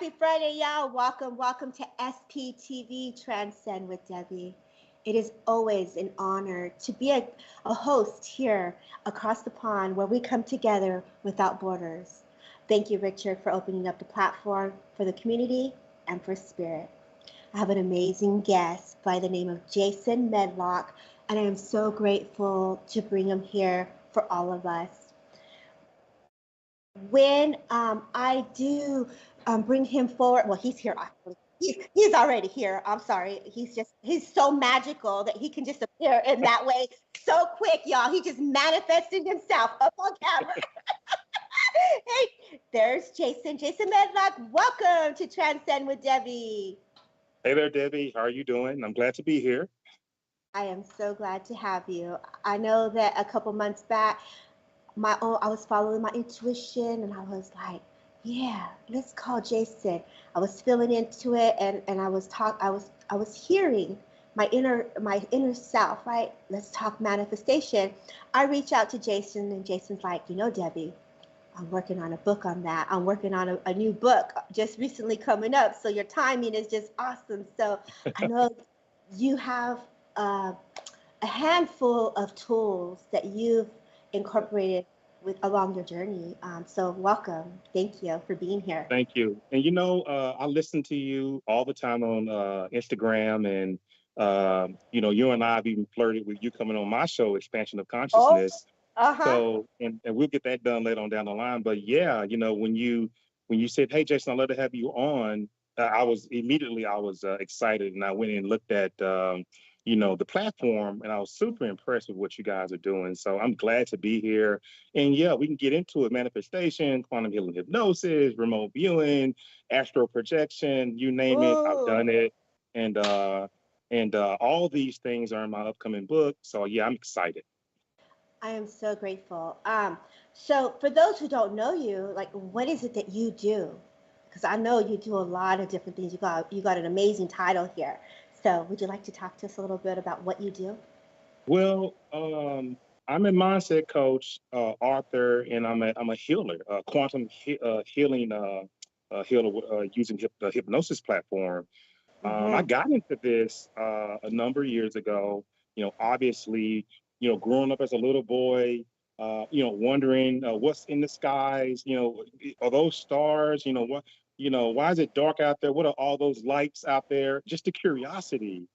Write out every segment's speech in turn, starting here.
Happy Friday, y'all. Welcome to SPTV Transcend with Debbie. It is always an honor to be a host here across the pond where we come together without borders. Thank you, Richard, for opening up the platform for the community and for spirit. I have an amazing guest by the name of Jason Medlock, and I am so grateful to bring him here for all of us. When I do bring him forward, well, he's here actually. He's already here. I'm sorry. He's so magical that he can just appear in that way so quick, y'all. He just manifested himself up on camera. Hey, there's Jason. Jason Medlock. Welcome to Transcend with Debbie. Hey there, Debbie. How are you doing? I'm glad to be here. I am so glad to have you. I know that a couple months back, I was following my intuition and I was like, yeah, let's call Jason. I was feeling into it and I was hearing my inner self, right? Let's talk manifestation. I reach out to Jason and Jason's like, Debbie, I'm working on a book on that. I'm working on a new book just recently coming up. So your timing is just awesome. So I know you have a handful of tools that you've incorporated along your journey. So welcome. Thank you for being here. Thank you. And I listen to you all the time on Instagram, and you and I have even flirted with you coming on my show, Expansion of Oh, Consciousness. uh-huh. So, and we'll get that done later on down the line. But yeah, when you said, "Hey, Jason, I'd love to have you on," I was excited, and I went and looked at the platform, and I was super impressed with what you guys are doing. So I'm glad to be here. And yeah, we can get into it: manifestation, quantum healing, hypnosis, remote viewing, astral projection, you name it. I've Ooh, done it, and all these things are in my upcoming book. So yeah, I'm excited. I am so grateful. So for those who don't know you, like, what is it that you do? Because I know you do a lot of different things. You got an amazing title here. So would you like to talk to us a little bit about what you do? Well, I'm a mindset coach, author, and I'm a healer, healing healer using the hypnosis platform. I Mm-hmm. got into this a number of years ago. Obviously, growing up as a little boy, wondering what's in the skies. Are those stars? Why is it dark out there? What are all those lights out there? Just the curiosity,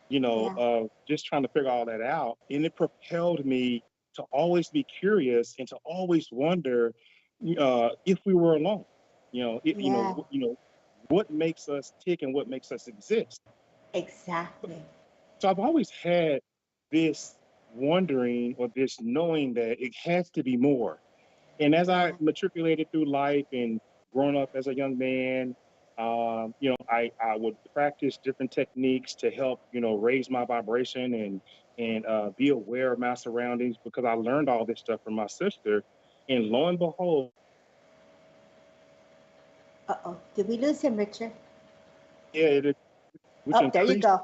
Yeah. just trying to figure all that out. And it propelled me to always be curious and to always wonder if we were alone. Yeah. What makes us tick and what makes us exist. Exactly. So I've always had this wondering or this knowing that it has to be more. And as I Yeah. matriculated through life and growing up as a young man, I would practice different techniques to help, raise my vibration and be aware of my surroundings because I learned all this stuff from my sister. And lo and behold, Uh-oh. Did we lose him, Richard? yeah, which Oh, there you increased go.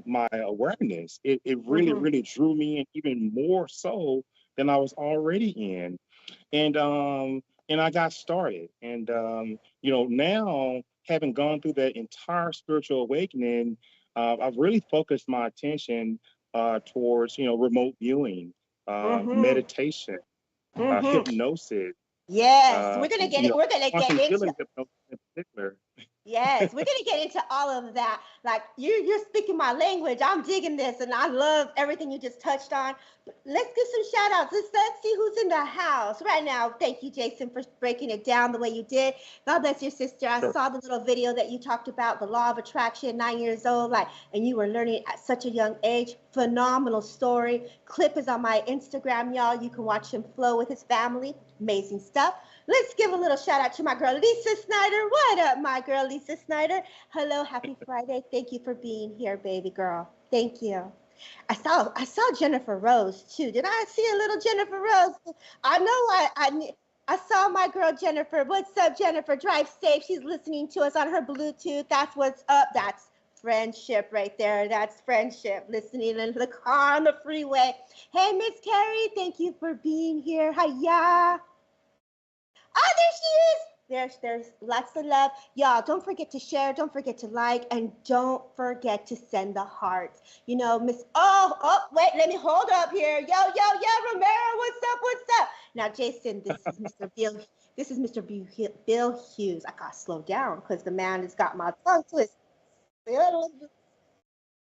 my awareness. It really, Mm-hmm. really drew me in even more so than I was already in. And I got started. And now having gone through that entire spiritual awakening, I've really focused my attention towards remote viewing, Mm-hmm. meditation, Mm-hmm. hypnosis, Yes, uh, we're gonna get quantum into healing hypnosis in particular. yes, we're gonna get into all of that. Like you're speaking my language. I'm digging this, and I love everything you just touched on. But let's give some shout outs. Let's see who's in the house right now. Thank you, Jason, for breaking it down the way you did. God bless your sister. I Sure. saw the little video that you talked about, the law of attraction, 9 years old, like, and you were learning at such a young age. Phenomenal story. Clip is on my Instagram, y'all. You can watch him flow with his family. Amazing stuff. Let's give a little shout out to my girl Lisa Snyder. What up, my girl Lisa Snyder? Hello, happy Friday. Thank you for being here, baby girl. Thank you. I saw Jennifer Rose too. Did I see a little Jennifer Rose? I know I saw my girl Jennifer. What's up, Jennifer? Drive safe. She's listening to us on her Bluetooth. That's what's up. That's friendship right there. That's friendship. Listening in the car on the freeway. Hey, Miss Carrie, thank you for being here. Hiya. Oh, there she is. There's lots of love. Y'all, don't forget to share, don't forget to like, and don't forget to send the hearts. You know, wait, let me hold up here. Yo, Romero, what's up? Now, Jason, this is Mr. Bill Hughes. I gotta slow down because the man has got my tongue twisted.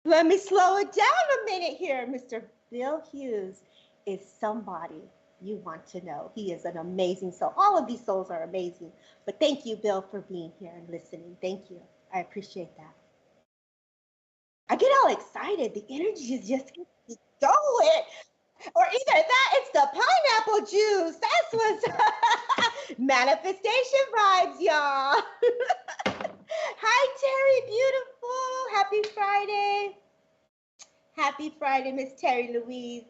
Let me slow it down a minute here. Mr. Bill Hughes is somebody you want to know. He is an amazing soul. All of these souls are amazing. But thank you, Bill, for being here and listening. Thank you. I appreciate that. I get all excited. The energy is just going. Or either that, it's the pineapple juice. That's what's manifestation vibes, y'all. Hi, Terry, beautiful. Happy Friday. Happy Friday, Miss Terry Louise.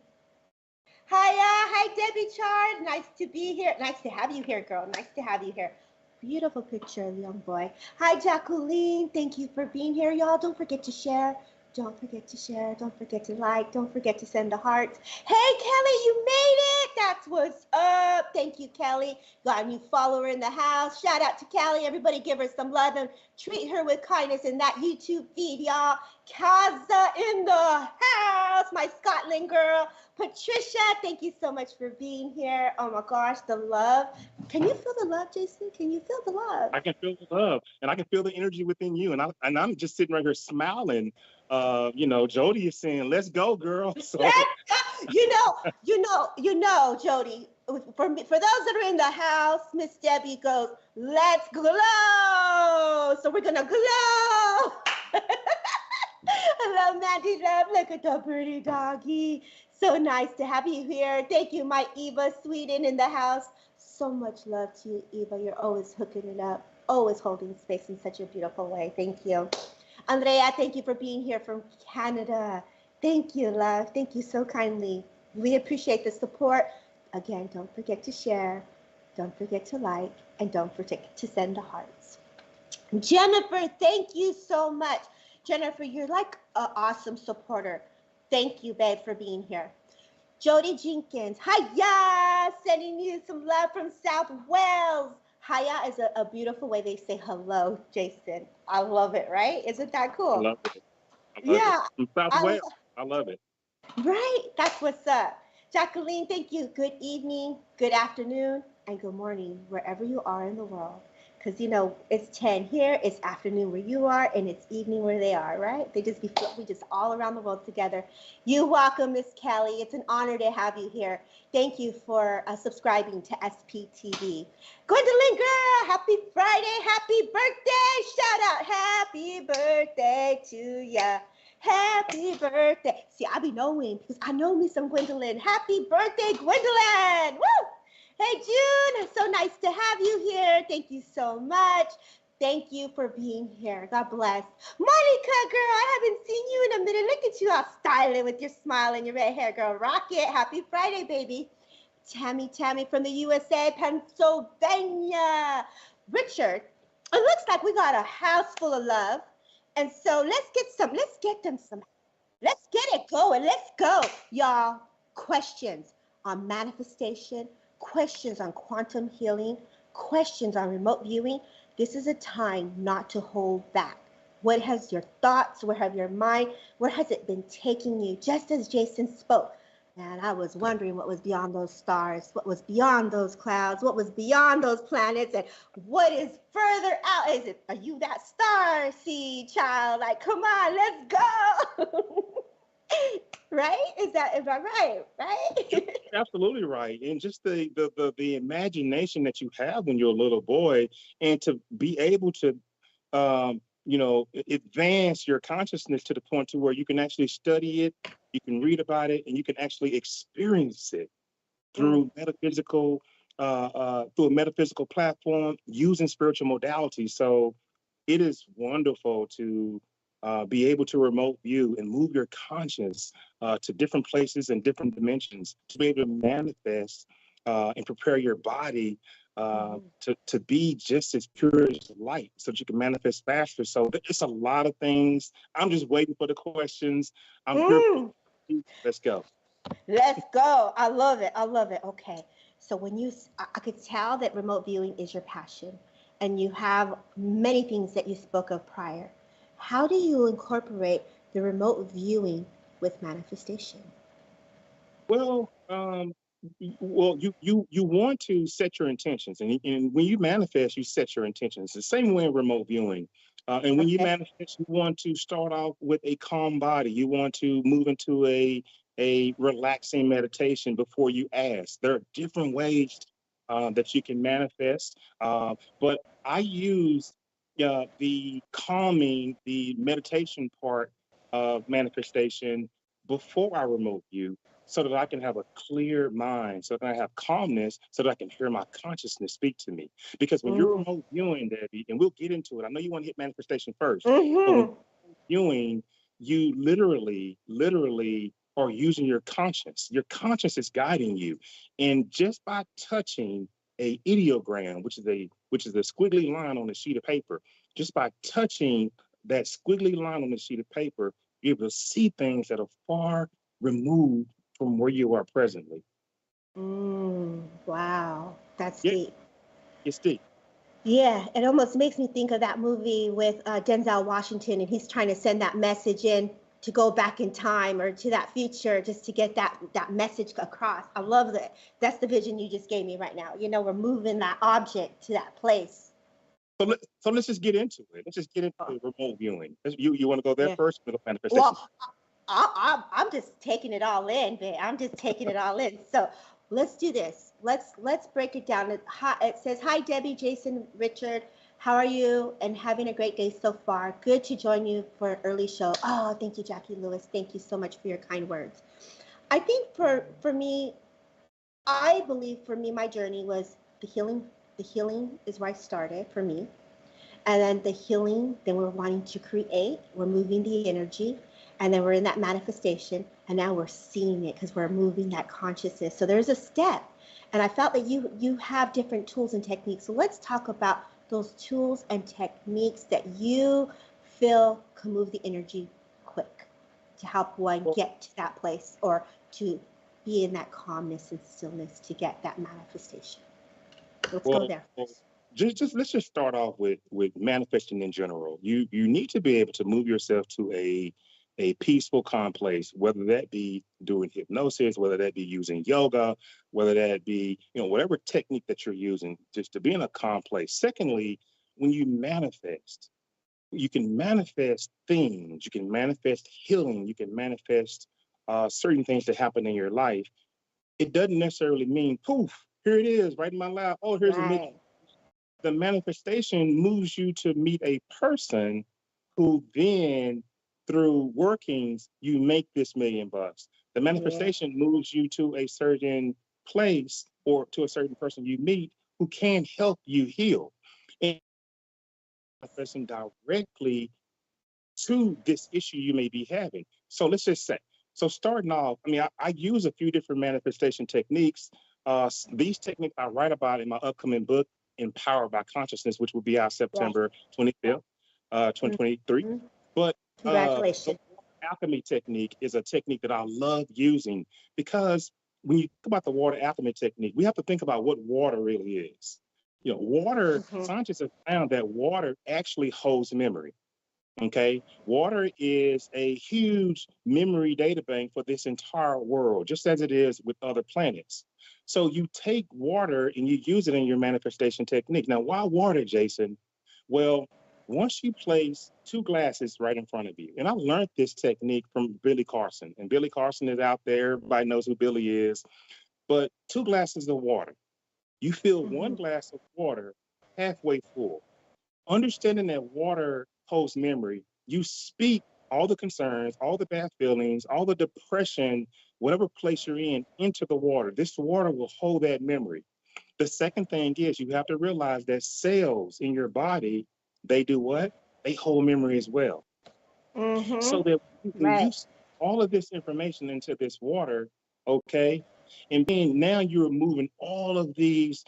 Hi, Debbie Chard. Nice to be here. Nice to have you here, girl. Nice to have you here. Beautiful picture, young boy. Hi, Jacqueline. Thank you for being here, y'all. Don't forget to share. Don't forget to share. Don't forget to like. Don't forget to send the hearts. Hey, Kelly, you made it. That's what's up. Thank you, Kelly. Got a new follower in the house. Shout out to Kelly. Everybody give her some love and treat her with kindness in that YouTube feed, y'all. Kaza in the house, my Scotland girl. Patricia, thank you so much for being here. Oh my gosh, the love. Can you feel the love, Jason? Can you feel the love? I can feel the love, and I can feel the energy within you. And I'm just sitting right here smiling. Jody is saying, "Let's go, girl." So let's go. Jody. For those that are in the house, Miss Debbie goes, "Let's glow." So we're gonna glow. Hello, Mandy Love. Look at the pretty doggy. So nice to have you here. Thank you, my Eva Sweden in the house. So much love to you, Eva. You're always hooking it up, always holding space in such a beautiful way. Thank you. Andrea, thank you for being here from Canada. Thank you, love. Thank you so kindly. We appreciate the support. Again, don't forget to share. Don't forget to like. And don't forget to send the hearts. Jennifer, thank you so much. Jennifer, you're like an awesome supporter. Thank you, babe, for being here. Jody Jenkins, hiya, sending you some love from South Wales. Hiya is a beautiful way they say hello, Jason. I love it, right? Isn't that cool? I love it. Yeah. From South Wales. I love it. Right? That's what's up. Jacqueline, thank you. Good evening, good afternoon, and good morning, wherever you are in the world. Because, it's 10 here, it's afternoon where you are, and it's evening where they are, right? We just all around the world together. You're welcome, Miss Kelly. It's an honor to have you here. Thank you for subscribing to SPTV. Gwendolyn, girl, happy Friday, happy birthday. Shout out, happy birthday to ya. Happy birthday. See, I be knowing because I know me some Gwendolyn. Happy birthday, Gwendolyn. Woo! Hey, June, so nice to have you here. Thank you so much. Thank you for being here. God bless. Monica, girl, I haven't seen you in a minute. Look at you all styling with your smile and your red hair, girl. Rock it. Happy Friday, baby. Tammy from the USA, Pennsylvania. Richard, it looks like we got a house full of love. And so let's get it going. Let's go. Y'all, questions on manifestation, questions on quantum healing, questions on remote viewing. This is a time not to hold back. What has your thoughts, where have your mind, where has it been taking you? Just as Jason spoke, man, I was wondering what was beyond those stars, what was beyond those clouds, what was beyond those planets, and what is further out? Are you that star seed child? Like, come on, let's go. Right? Is that right? Right? Absolutely right. And just the imagination that you have when you're a little boy, and to be able to advance your consciousness to the point to where you can actually study it, you can read about it, and you can actually experience it through metaphysical through a metaphysical platform using spiritual modalities. So it is wonderful to be able to remote view and move your conscience to different places and different dimensions, to be able to manifest and prepare your body to be just as pure as light so that you can manifest faster. So it's a lot of things. I'm just waiting for the questions. I'm here. Let's go. Let's go. I love it. Okay. So when I could tell that remote viewing is your passion, and you have many things that you spoke of prior. How do you incorporate the remote viewing with manifestation? Well, you want to set your intentions, and when you manifest, you set your intentions. The same way in remote viewing, and when you Okay. manifest, you want to start off with a calm body. You want to move into a relaxing meditation before you ask. There are different ways that you can manifest, but I use the calming, the meditation part of manifestation before I remote view so that I can have a clear mind, so that I have calmness, so that I can hear my consciousness speak to me. Because when you're Mm. remote viewing, Debbie, and we'll get into it, I know you want to hit manifestation first, but when Mm-hmm. you're viewing, you literally are using your conscience. Your conscience is guiding you. And just by touching a ideogram, which is a squiggly line on a sheet of paper, just by touching that squiggly line on the sheet of paper, you're able to see things that are far removed from where you are presently. Wow, that's Yeah, deep. it's deep. Yeah, it almost makes me think of that movie with Denzel Washington, and he's trying to send that message in to go back in time or to that future just to get that message across. I love that. That's the vision you just gave me right now. We're moving that object to that place. So let's just get into it. Let's just get into Oh, remote viewing. You want to go there yeah. first, middle manifestation? Well, I'm just taking it all in, babe. I'm just taking it all in. So let's do this. Let's break it down. It says, "Hi, Debbie, Jason, Richard. How are you? And having a great day so far. Good to join you for an early show." Oh, thank you, Jackie Lewis. Thank you so much for your kind words. I think for me, I believe for me, my journey was the healing. The healing is where I started for me, and then the healing, then we're wanting to create, we're moving the energy, and then we're in that manifestation, and now we're seeing it because we're moving that consciousness. So there's a step, and I felt that you have different tools and techniques. So let's talk about those tools and techniques that you feel can move the energy quick to help one Well, get to that place, or to be in that calmness and stillness to get that manifestation. Let's go well, there well, first. just let's just start off with manifesting in general. You need to be able to move yourself to a peaceful, calm place, whether that be doing hypnosis, whether that be using yoga, whether that be whatever technique that you're using, just to be in a calm place. Secondly, when you manifest, you can manifest things, you can manifest healing, you can manifest certain things that happen in your life. It doesn't necessarily mean poof, here it is, right in my lap. Oh, here's a million. Right. The manifestation moves you to meet a person who then, through workings, you make this $1 million. The Yeah. manifestation moves you to a certain place or to a certain person you meet who can help you heal. And manifesting directly to this issue you may be having. So let's just say, so starting off, I mean, I use a few different manifestation techniques. These techniques I write about in my upcoming book, Empowered by Consciousness, which will be out Yes. September 25th, 2023. Mhm. But the Congratulations. water alchemy technique is a technique that I love using because when you think about the water alchemy technique, we have to think about what water really is. Water, Hmm. scientists have found that water actually holds memory. Okay. Water is a huge memory data bank for this entire world, just as it is with other planets. So you take water and you use it in your manifestation technique. Now, why water, Jason? Well, once you place two glasses right in front of you, and I learned this technique from Billy Carson, and Billy Carson is out there, everybody knows who Billy is, but two glasses of water. You fill one Hmm. glass of water halfway full. Understanding that water holds memory, you speak all the concerns, all the bad feelings, all the depression, whatever place you're in, into the water. This water will hold that memory. The second thing is you have to realize that cells in your body, they do what? They hold memory as well. Hmm. So that when Right. you speak all of this information into this water, okay, and then now you're moving all of these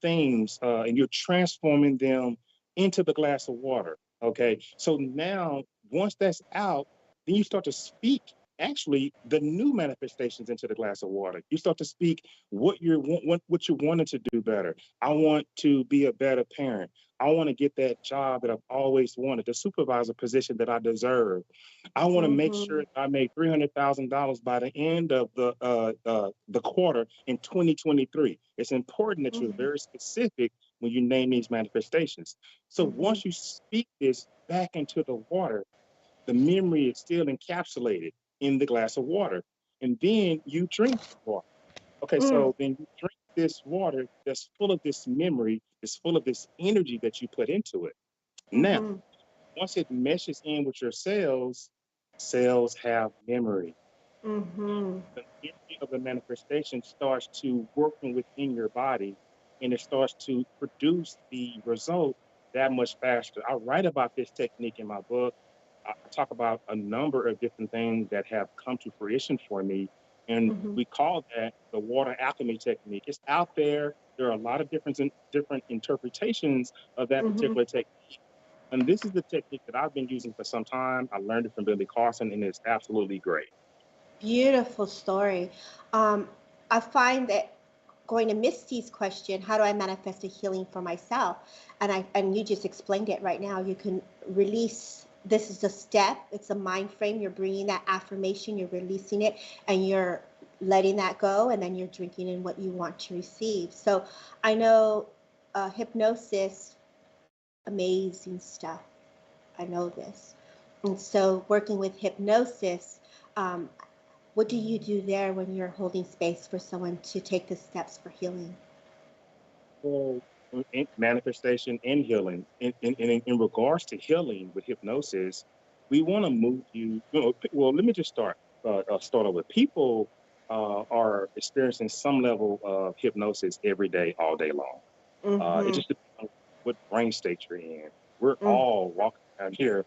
things and you're transforming them into the glass of water. Okay. So now once that's out, then you start to speak actually the new manifestations into the glass of water. You start to speak what you wanted to do better. I want to be a better parent. I want to get that job that I've always wanted, the supervisor position that I deserve. I want to make sure Mm-hmm. that I make $300,000 by the end of the quarter in 2023. It's important that you're Mm-hmm. very specific when you name these manifestations. So Mm-hmm. once you speak this back into the water, the memory is still encapsulated in the glass of water. And then you drink the water. Okay, Mm. so then you drink this water that's full of this memory, that's full of this energy that you put into it. Now, Mm-hmm. once it meshes in with your cells, cells have memory. Mm-hmm. The energy of the manifestation starts to working within your body, and it starts to produce the result that much faster. I write about this technique in my book. I talk about a number of different things that have come to fruition for me, and Mm-hmm. we call that the water alchemy technique. It's out there. There are a lot of different interpretations of that Mm-hmm. particular technique. And this is the technique that I've been using for some time. I learned it from Billy Carson, and it's absolutely great. Beautiful story. Um, I find that going to Misty's question, how do I manifest a healing for myself? And you just explained it right now. You can release. This is a step. It's a mind frame. You're bringing that affirmation. You're releasing it, and you're letting that go. And then you're drinking in what you want to receive. So I know hypnosis, amazing stuff. I know this. And so working with hypnosis. Um, what do you do there when you're holding space for someone to take the steps for healing? Well, in manifestation and healing, in regards to healing with hypnosis, we want to move you. Well, let me just start off with people are experiencing some level of hypnosis every day, all day long. It Mm-hmm. just depends on what brain state you're in. We're Mm. all walking around here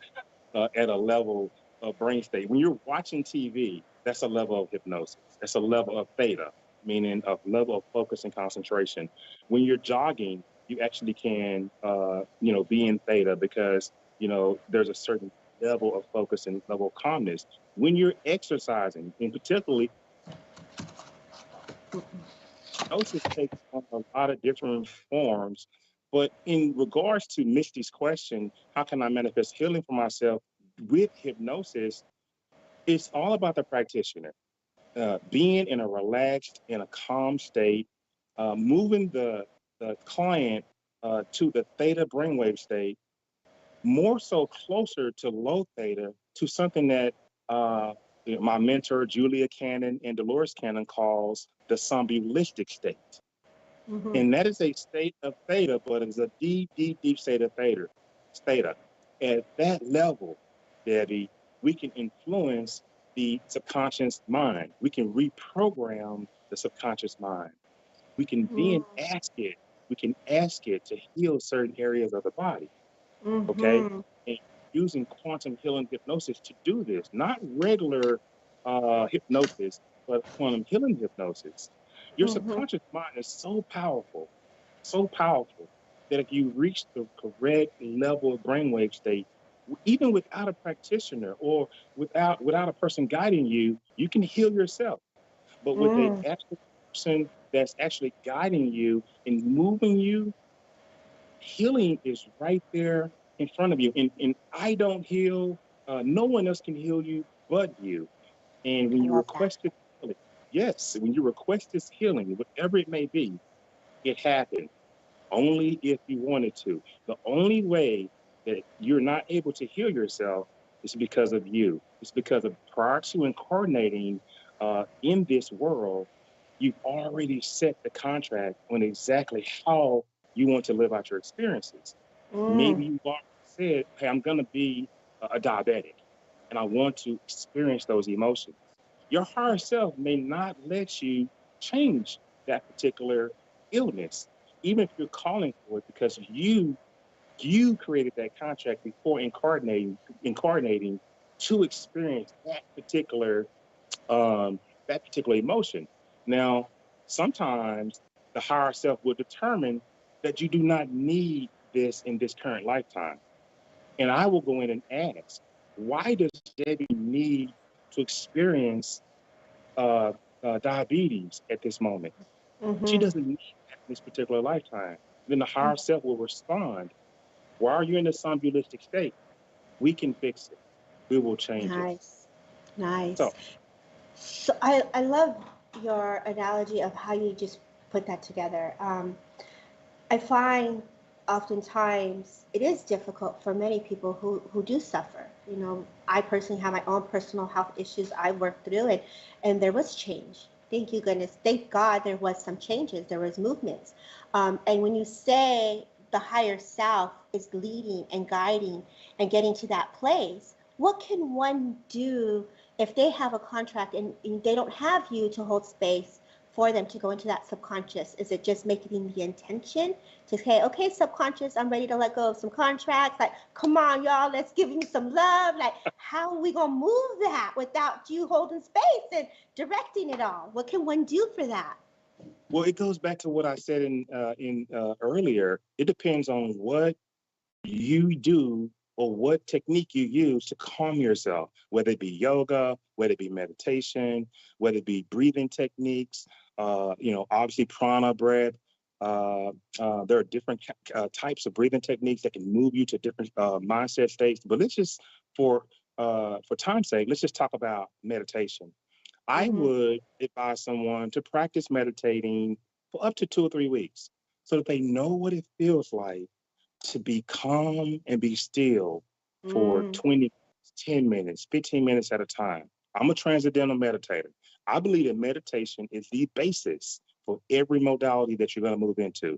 at a level of brain state. When you're watching TV, that's a level of hypnosis. That's a level of theta, meaning a level of focus and concentration. When you're jogging, you actually can, be in theta because, there's a certain level of focus and level of calmness. When you're exercising, and particularly, hypnosis takes on a lot of different forms. But in regards to Misty's question, how can I manifest healing for myself with hypnosis? It's all about the practitioner being in a relaxed, in a calm state, moving the client to the theta brainwave state, more so closer to low theta, to something that uh, my mentor Julia Cannon and Dolores Cannon calls the somnambulistic state. Mm-hmm. And that is a state of theta, but it's a deep, deep, deep state of theta. Theta. At that level, Debbie, we can influence the subconscious mind. We can reprogram the subconscious mind. We can then we can ask it to heal certain areas of the body. Okay. Mm-hmm. And using quantum healing hypnosis to do this, not regular hypnosis, but quantum healing hypnosis. Your Mm-hmm. subconscious mind is so powerful that if you reach the correct level of brainwave state, even without a practitioner or without a person guiding you, you can heal yourself. But with a Mm. actual person that's actually guiding you and moving you, healing is right there in front of you. And I don't heal. No one else can heal you but you. And when I you love that. request this healing, yes, when you request this healing, whatever it may be, it happens only if you wanted to. The only way that you're not able to heal yourself is because of you. It's because of prior to incarnating in this world, you've already set the contract on exactly how you want to live out your experiences. Mm. Maybe you've already said, hey, I'm going to be a diabetic and I want to experience those emotions. Your higher self may not let you change that particular illness, even if you're calling for it, because you created that contract before incarnating to experience um, that particular emotion. Now, sometimes the higher self will determine that you do not need this in this current lifetime. And I will go in and ask, why does Debbie need to experience diabetes at this moment. She Mm-hmm. doesn't need that in this particular lifetime. Then the higher self will respond. While you're in the somnambulistic state, we can fix it. We will change it. Nice. Nice. So, So I love your analogy of how you just put that together. I find oftentimes it is difficult for many people who do suffer. You know, I personally have my own personal health issues I worked through, and there was change. Thank you goodness. Thank God there was some changes. There was movements. And when you say the higher self is leading and guiding and getting to that place, what can one do if they have a contract and they don't have you to hold space for them to go into that subconscious? Is it just making the intention to say, okay, subconscious, I'm ready to let go of some contracts. Like, come on, y'all, let's give you some love. Like, how are we going to move that without you holding space and directing it all? What can one do for that? well, it goes back to what I said in earlier. It depends on what you do or what technique you use to calm yourself, whether it be yoga, whether it be meditation, whether it be breathing techniques, obviously prana breath. There are different types of breathing techniques that can move you to different mindset states. But let's just, for time's sake, let's just talk about meditation. I Mm-hmm. would advise someone to practice meditating for up to 2 or 3 weeks so that they know what it feels like to be calm and be still for Mm. 20, 10 minutes, 15 minutes at a time. I'm a transcendental meditator. I believe that meditation is the basis for every modality that you're going to move into.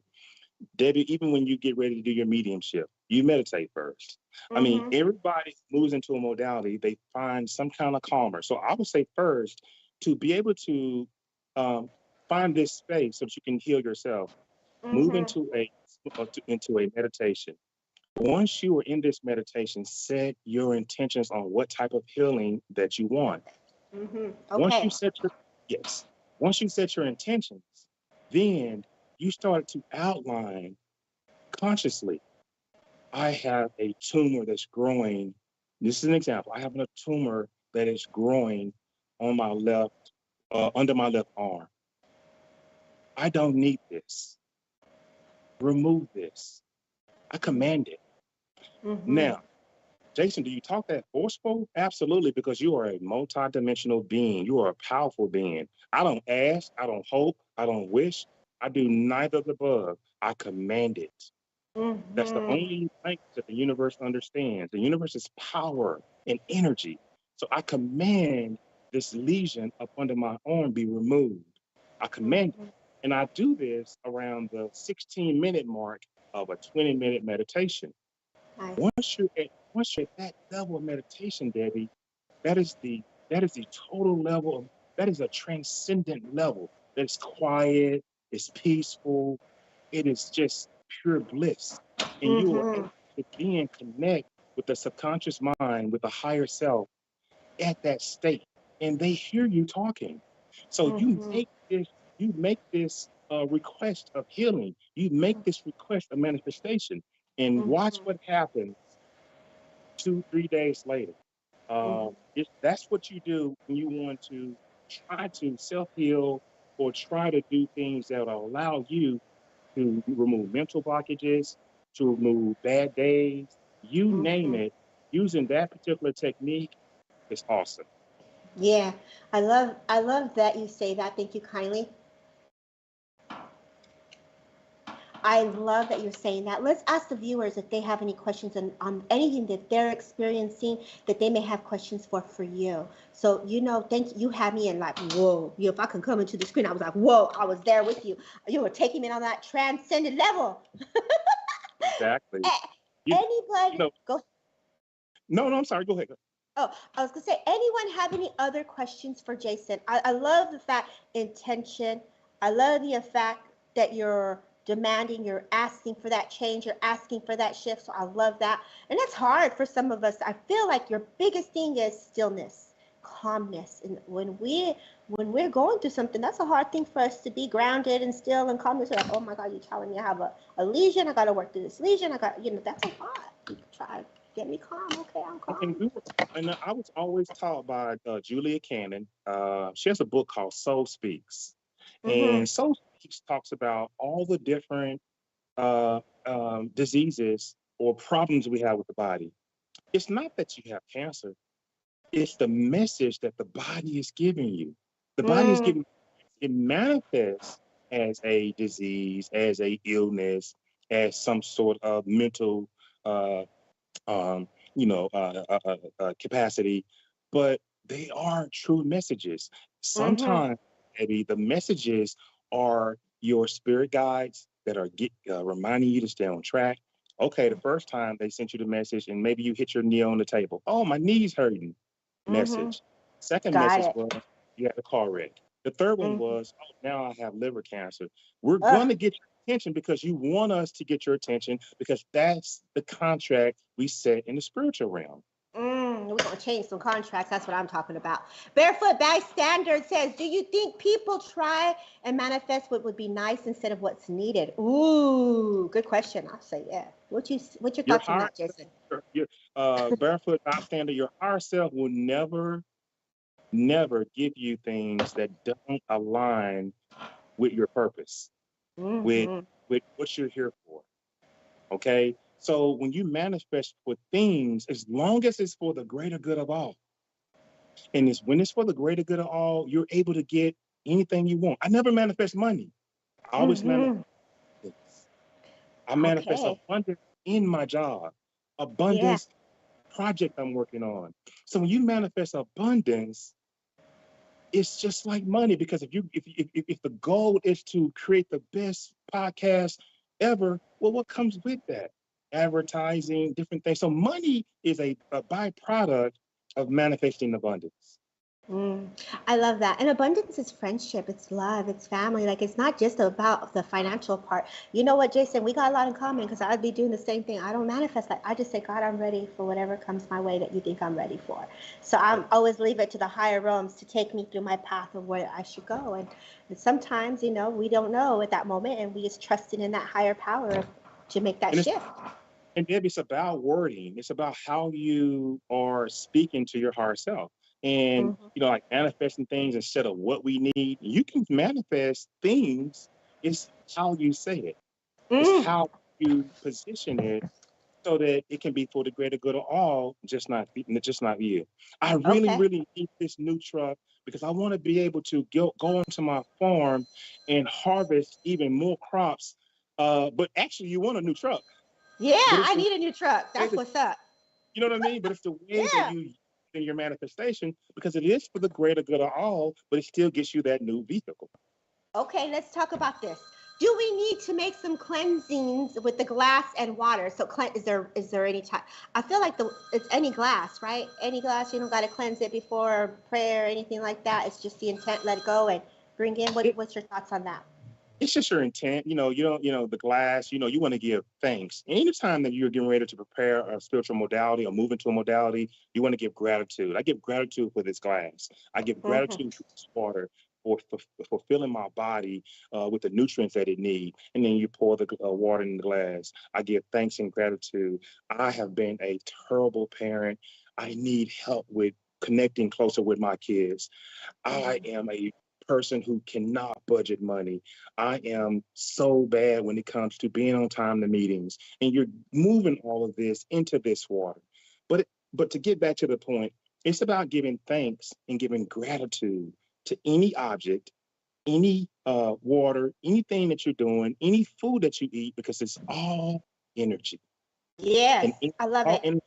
Debbie, even when you get ready to do your mediumship, you meditate first. I mean, Mm-hmm. everybody moves into a modality, they find some kind of calmer. So I would say first, to be able to um, find this space so that you can heal yourself, move Mm-hmm. into a meditation. Once you are in this meditation, set your intentions on what type of healing that you want. Mm-hmm. Once you Okay. set your yes, once you set your intentions, then you start to outline consciously. I have a tumor that's growing. This is an example. I have a tumor that is growing on my left, under my left arm. I don't need this. Remove this. I command it. Mm-hmm. Now, Jason, do you talk that forceful? Absolutely, because you are a multidimensional being. You are a powerful being. I don't ask, I don't hope, I don't wish. I do neither of the above. I command it. That's the Mm-hmm. only language that the universe understands. The universe is power and energy. So I command this lesion up under my arm be removed. I command it. Mm-hmm. And I do this around the 16-minute mark of a 20-minute meditation. Nice. Once you're at that level of meditation, Debbie, that is the that is the total level of that is a transcendent level. That's quiet, it's peaceful, it is just pure bliss. And you are Mm-hmm. able to then connect with the subconscious mind, with the higher self at that state. And they hear you talking. So Mm-hmm. you make this request of healing. You make this request of manifestation. And watch Mm-hmm. what happens 2, 3 days later. Mm-hmm. That's what you do when you want to try to self heal or try to do things that will allow you to remove mental blockages, to remove bad days, you name Mm-hmm. it. Using that particular technique is awesome. Yeah, I love that you say that. Thank you kindly. I love that you're saying that. Let's ask the viewers if they have any questions on anything that they're experiencing that they may have questions for you. So, thank you. You had me in like, whoa. If I can come into the screen, I was like, whoa, I was there with you. You were taking me on that transcendent level. Exactly. A- You, you Anybody know, go? no, I'm sorry. Go ahead. Oh, I was gonna say, anyone have any other questions for Jason? I love the fact intention. I love the fact that you're demanding, you're asking for that change, you're asking for that shift. So I love that. And that's hard for some of us. I feel like your biggest thing is stillness, calmness. And when we're going through something, that's a hard thing for us to be grounded and still and calmness. We're like, oh my God, you're telling me I have a lesion. I gotta work through this lesion. That's a lot. Try. get me calm. Okay, I'm And calm. we were, and I was always taught by Julia Cannon. She has a book called Soul Speaks, Mm-hmm. and Soul Speaks talks about all the different diseases or problems we have with the body. It's not that you have cancer; it's the message that the body is giving you. The body is Mm, giving it manifests as a disease, as a illness, as some sort of mental uh, um, capacity, but they are true messages. mm-hmm. Sometimes, maybe the messages are your spirit guides that are reminding you to stay on track. Okay, the first time they sent you the message, and maybe you hit your knee on the table. Oh, my knee's hurting. Mm-hmm. Message. Second Got message it. was you had a car wreck. The third one Mm-hmm. was, oh, now I have liver cancer. We're Ugh. going to get your attention because you want us to get your attention because that's the contract we set in the spiritual realm. We're gonna change some contracts. That's what I'm talking about. Barefoot Bystander says, "Do you think people try and manifest what would be nice instead of what's needed?" Ooh, good question. I'll say yeah. What's your Your thoughts on higher that, Jason? your barefoot bystander, your higher self will never give you things that don't align with your purpose, with Mm-hmm. what you're here for. Okay. So when you manifest for things, as long as it's for the greater good of all, and it's when it's for the greater good of all, you're able to get anything you want. I never manifest money. I always manifest. Mm-hmm. I manifest Okay. abundance in my job, Yeah. abundance project I'm working on. So when you manifest abundance, it's just like money because if the goal is to create the best podcast ever, well, what comes with that? Advertising, different things. So money is a byproduct of manifesting abundance. Mm, I love that. And abundance is friendship, it's love, it's family. Like it's not just about the financial part. You know what, Jason? We got a lot in common because I'd be doing the same thing. I don't manifest like I just say, God, I'm ready for whatever comes my way that you think I'm ready for. So I'm always leave it to the higher realms to take me through my path of where I should go. And sometimes, we don't know at that moment, and we just trusting in that higher power to make that And it's shift. and Debbie, it's about wording. It's about how you are speaking to your higher self. And Hmm. like manifesting things instead of what we need. You can manifest things. It's how you say it. It's Mm, how you position it so that it can be for the greater good of all, just not you. I really, okay. really need this new truck because I want to be able to go into my farm and harvest even more crops. But actually, you want a new truck, Yeah, but it's I the need a new truck. way That's that what's up. you know what I mean. But it's the way that Yeah. you use it in your manifestation because it is for the greater good of all, but it still gets you that new vehicle. Okay, let's talk about this. Do we need to make some cleansings with the glass and water? So, is there any time? I feel like it's any glass, right? Any glass, you don't got to cleanse it before prayer or anything like that. It's just the intent. Let it go and bring in. What's your thoughts on that? It's just your intent. You don't, the glass, you want to give thanks. Anytime that you're getting ready to prepare a spiritual modality or move into a modality, you want to give gratitude. I give gratitude for this glass. I give Hmm. gratitude for this water for filling my body with the nutrients that it needs. And then you pour the water in the glass. I give thanks and gratitude. I have been a terrible parent. I need help with connecting closer with my kids. I Hmm. am a person who cannot budget money. I am so bad when it comes to being on time to meetings. And you're moving all of this into this water. But to get back to the point, it's about giving thanks and giving gratitude to any object, any water, anything that you're doing, any food that you eat, because it's all energy. Yes, And I love all it. energy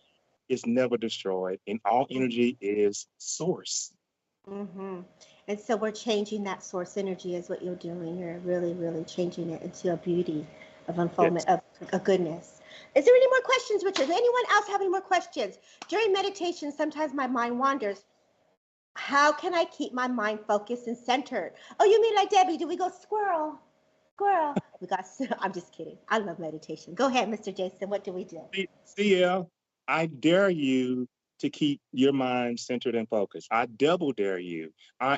is never destroyed, and all energy is source. Hmm. And so we're changing that source energy is what you're doing. You're really, really changing it into a beauty of Yes. unfoldment of a goodness. Is there any more questions, Richard? Does anyone else have any more questions? During meditation, sometimes my mind wanders. How can I keep my mind focused and centered? Oh, you mean like Debbie? Do we go squirrel, squirrel? We got. I'm just kidding. I love meditation. Go ahead, Mr. Jason. What do we do? CL, I dare you to keep your mind centered and focused. I double dare you.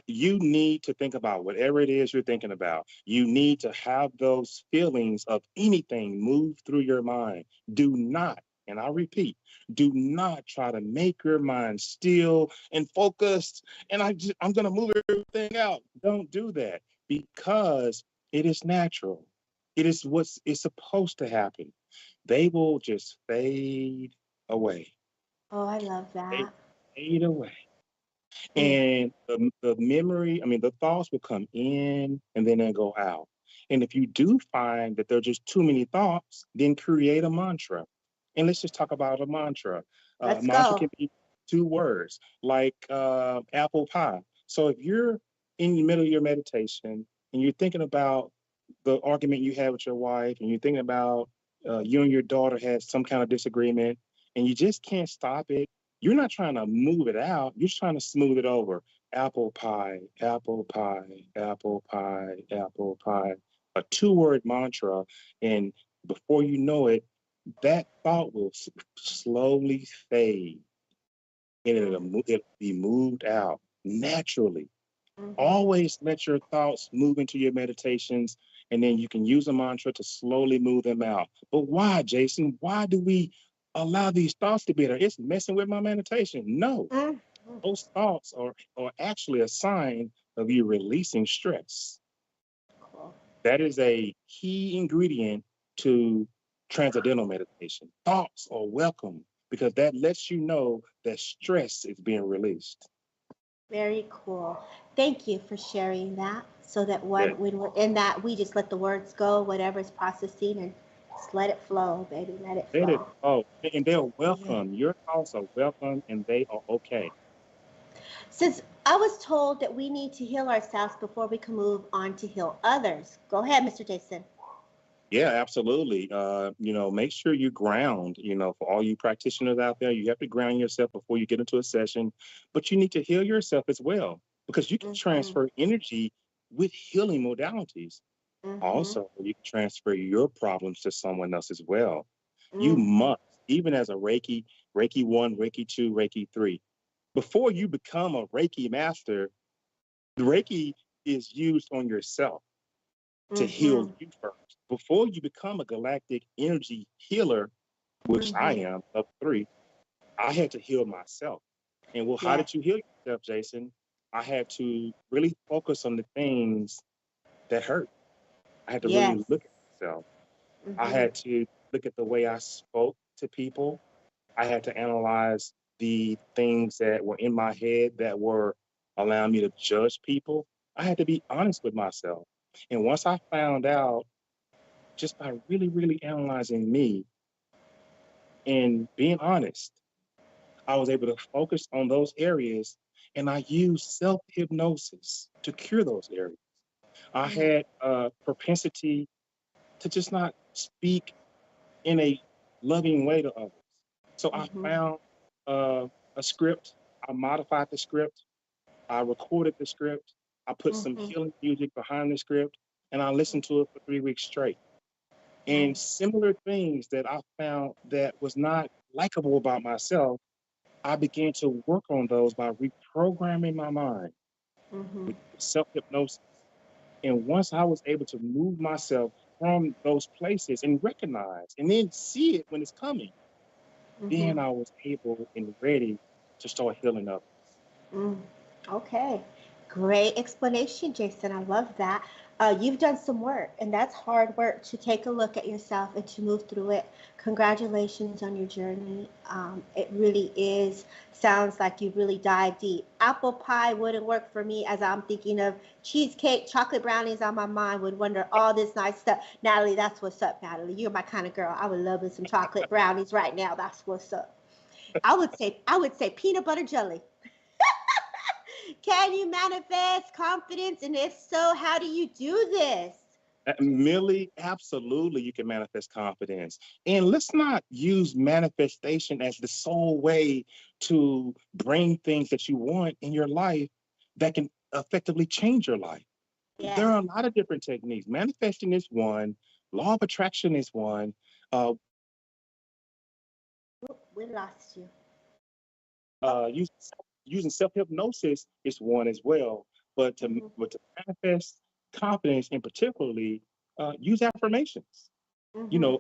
You need to think about whatever it is you're thinking about. You need to have those feelings of anything move through your mind. Do not And I repeat, do not try to make your mind still and focused. And I'm going to move everything out. Don't do that because it is natural. It is what's is supposed to happen. They will just fade away. Oh, I love They that. fade away. Mm. And the memory, I mean, the thoughts will come in and then they'll go out. And if you do find that there are just too many thoughts, then create a mantra. And let's just talk about a mantra. Let's Mantra go. can be 2 words, like apple pie. So if you're in the middle of your meditation and you're thinking about the argument you had with your wife, and you're thinking about you and your daughter had some kind of disagreement, and you just can't stop it, you're not trying to move it out. You're just trying to smooth it over. Apple pie, apple pie, apple pie, apple pie. A 2 word mantra. And before you know it, that thought will slowly fade and it'll be moved out naturally. Mm-hmm. Always let your thoughts move into your meditations, and then you can use a mantra to slowly move them out. But why, Jason? Why do we allow these thoughts to be there? It's messing with my meditation. No, Mm. those thoughts are actually a sign of you releasing stress. Cool. That is a key ingredient to transcendental meditation. Thoughts are welcome because that lets you know that stress is being released. Very cool. Thank you for sharing that. So that Yeah. when we're in that, we just let the words go, whatever is processing, and just let it flow, baby. Let it Let it flow. go. And they're Yeah. welcome. Your thoughts are welcome and they are okay. Since I was told that we need to heal ourselves before we can move on to heal others. Go ahead, Mr. Jason. Yeah, absolutely. Make sure you ground, for all you practitioners out there, you have to ground yourself before you get into a session, but you need to heal yourself as well because you can Mm-hmm. transfer energy with healing modalities. Mm-hmm. Also, you can transfer your problems to someone else as well. You Mm-hmm. must, even as a Reiki 1, Reiki 2, Reiki 3, before you become a Reiki master, Reiki is used on yourself to heal Mm-hmm. you first. Before you become a galactic energy healer, which I Mm-hmm. am, of 3, I had to heal myself. And well, how Yes. did you heal yourself, Jason? I had to really focus on the things that hurt. I had to Yes. really look at myself. I Mm-hmm. had to look at the way I spoke to people. I had to analyze the things that were in my head that were allowing me to judge people. I had to be honest with myself. And once I found out, just by really, really analyzing me and being honest, I was able to focus on those areas and I used self hypnosis to cure those areas. I had a propensity to just not speak in a loving way to others. So I Mm-hmm. found uh, a script, I modified the script, I recorded the script, I put some Mm-hmm. healing music behind the script, and I listened to it for 3 weeks straight. And Nice. similar things that I found that was not likable about myself, I began to work on those by reprogramming my mind Mm-hmm. with self hypnosis. And once I was able to move myself from those places and recognize and then see it when it's coming, Mm-hmm. then I was able and ready to start healing others. Mm. Okay. Great explanation, Jason. I love that. You've done some work, and that's hard work to take a look at yourself and to move through it. Congratulations on your journey. It really is. Sounds like you really dive deep. Apple pie wouldn't work for me as I'm thinking of cheesecake, chocolate brownies on my mind, would wonder all this nice stuff. Natalie, that's what's up, Natalie. You're my kind of girl. I would love me some chocolate brownies right now. That's what's up. I would say peanut butter jelly. Can you manifest confidence? And if so, how do you do this? Millie, absolutely, you can manifest confidence. And let's not use manifestation as the sole way to bring things that you want in your life that can effectively change your life. There Yes. are a lot of different techniques. Manifesting is one, law of attraction is one, Oop, we lost you. Oh. uh, using, using self hypnosis is one as well. But to, Mm-hmm. but to manifest confidence in particularly, use affirmations. You Mm-hmm. know,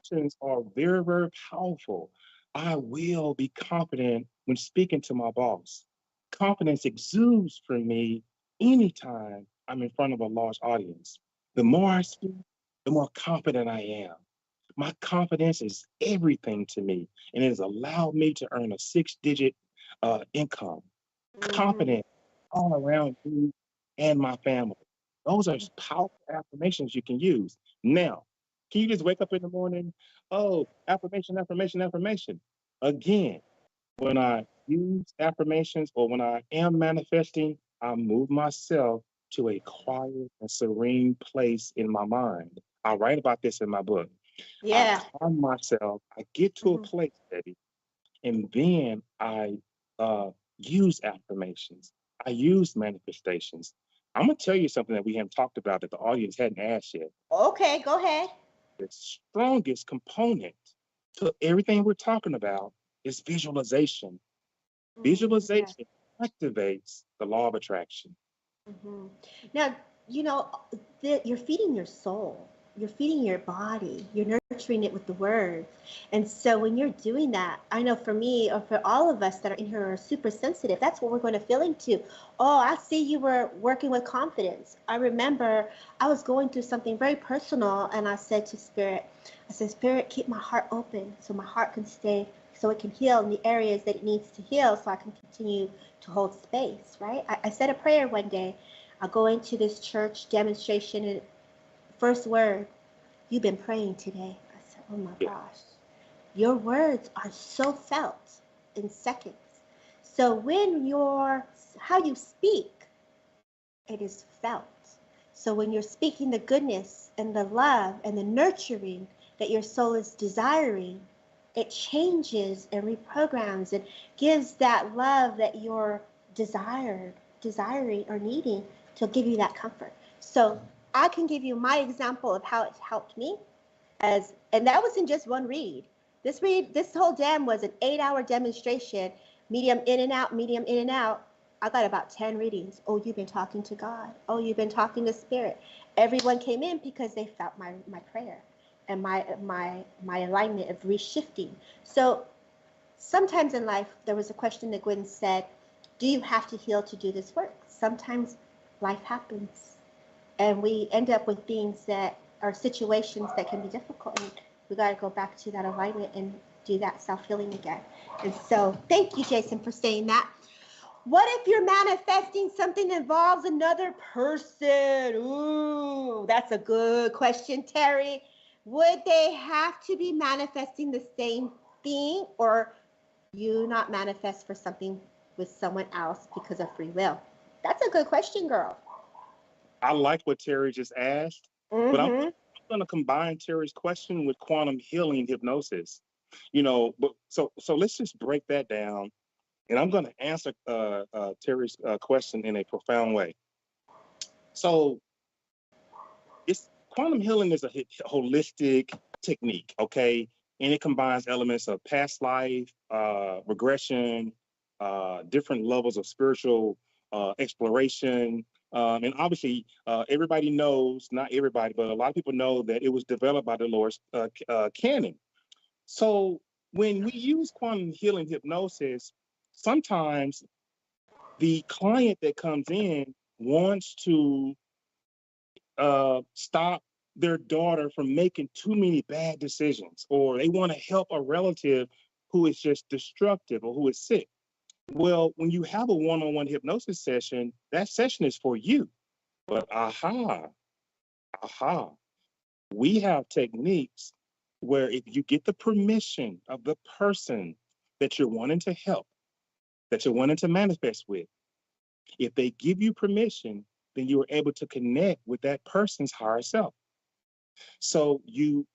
affirmations are very, very powerful. I will be confident when speaking to my boss. Confidence exudes from me anytime I'm in front of a large audience. The more I speak, the more confident I am. My confidence is everything to me, and it has allowed me to earn a six-digit income. Mm-hmm. Confident all around me and my family. Those are powerful affirmations you can use. Now, can you just wake up in the morning? Oh, affirmation, affirmation, affirmation. Again, when I use affirmations or when I am manifesting, I move myself to a quiet and serene place in my mind. I write about this in my book. I Yeah. calm myself. I get to a Mm-hmm. place, Debbie, and then I uh, use affirmations. I use manifestations. I'm gonna tell you something that we haven't talked about that the audience hadn't asked yet. Okay, go ahead. The strongest component to everything we're talking about is visualization. Yeah. Visualization activates the law of attraction. Hmm. Now, you know, you're feeding your soul, you're feeding your body, you're nurturing it with the word. And so when you're doing that, I know for me or for all of us that are in here are super sensitive, that's what we're going to feel into. Oh, I see you were working with confidence. I remember I was going through something very personal and I said to Spirit, I said, Spirit, keep my heart open so my heart can stay, so it can heal in the areas that it needs to heal so I can continue to hold space, right? I said a prayer one day. I go into this church demonstration and first word, you've been praying today. I said, oh my Yeah. gosh. Your words are so felt in seconds. So when how you speak, it is felt. So when you're speaking the goodness and the love and the nurturing that your soul is desiring, it changes and reprograms and gives that love that you're desiring or needing to give you that comfort. So I can give you my example of how it's helped me and that wasn't just one read. This whole dam was an 8-hour demonstration, medium in and out, medium in and out. I got about 10 readings. Oh, you've been talking to God. Oh, you've been talking to Spirit. Everyone came in because they felt my prayer and my alignment of reshifting. So sometimes in life, there was a question that Gwen said, do you have to heal to do this work? Sometimes life happens and we end up with things that are situations that can be difficult. And we got to go back to that alignment and do that self healing again. And so, thank you, Jason, for saying that. What if you're manifesting something that involves another person? Ooh, that's a good question, Terry. Would they have to be manifesting the same thing, or you not manifest for something with someone else because of free will? That's a good question, girl. I like what Terry just asked, but Mm-hmm. I'm going to combine Terry's question with quantum healing hypnosis. But so let's just break that down, and I'm going to answer Terry's question in a profound way. So it's quantum healing is a holistic technique, okay, and it combines elements of past life, regression, different levels of spiritual exploration, and obviously everybody knows, not everybody, but a lot of people know that it was developed by Dolores Cannon. So when we use quantum healing hypnosis, sometimes the client that comes in wants to stop their daughter from making too many bad decisions, or they want to help a relative who is just destructive or who is sick. Well, when you have a one-on-one hypnosis session, that session is for you. But aha, we have techniques where if you get the permission of the person that you're wanting to help, that you're wanting to manifest with, if they give you permission, then you are able to connect with that person's higher self. So you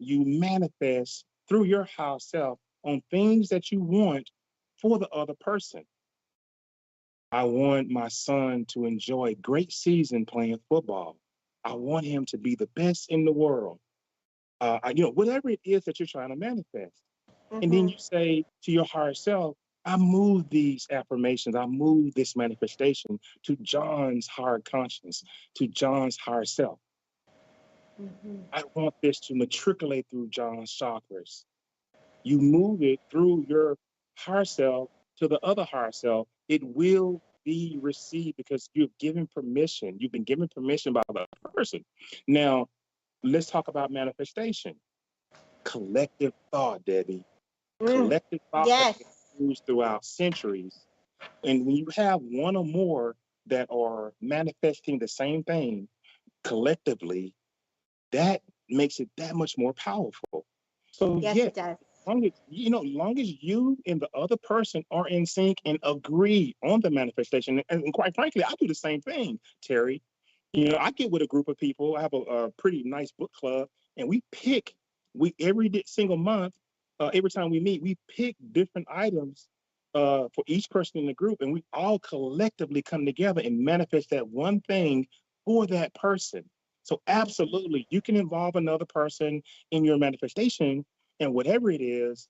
manifest through your higher self on things that you want for the other person. I want my son to enjoy a great season playing football. I want him to be the best in the world. Whatever it is that you're trying to manifest. And then Mm-hmm. you say to your higher self, I move these affirmations, I move this manifestation to John's higher conscience, to John's higher self. Mhm. I want this to matriculate through John's chakras. You move it through your higher self to the other higher self, it will be received because you've given permission. You've been given permission by the person. Now, let's talk about manifestation. Collective thought, Debbie. Mm. Collective thought has been Yes. used throughout centuries. And when you have one or more that are manifesting the same thing collectively, that makes it that much more powerful. So Yes, yeah, it does. long as you and the other person are in sync and agree on the manifestation, and quite frankly, I do the same thing, Terry. I get with a group of people. I have a pretty nice book club, and we single month, every time we meet, we pick different items for each person in the group, and we all collectively come together and manifest that one thing for that person. So absolutely, you can involve another person in your manifestation, and whatever it is,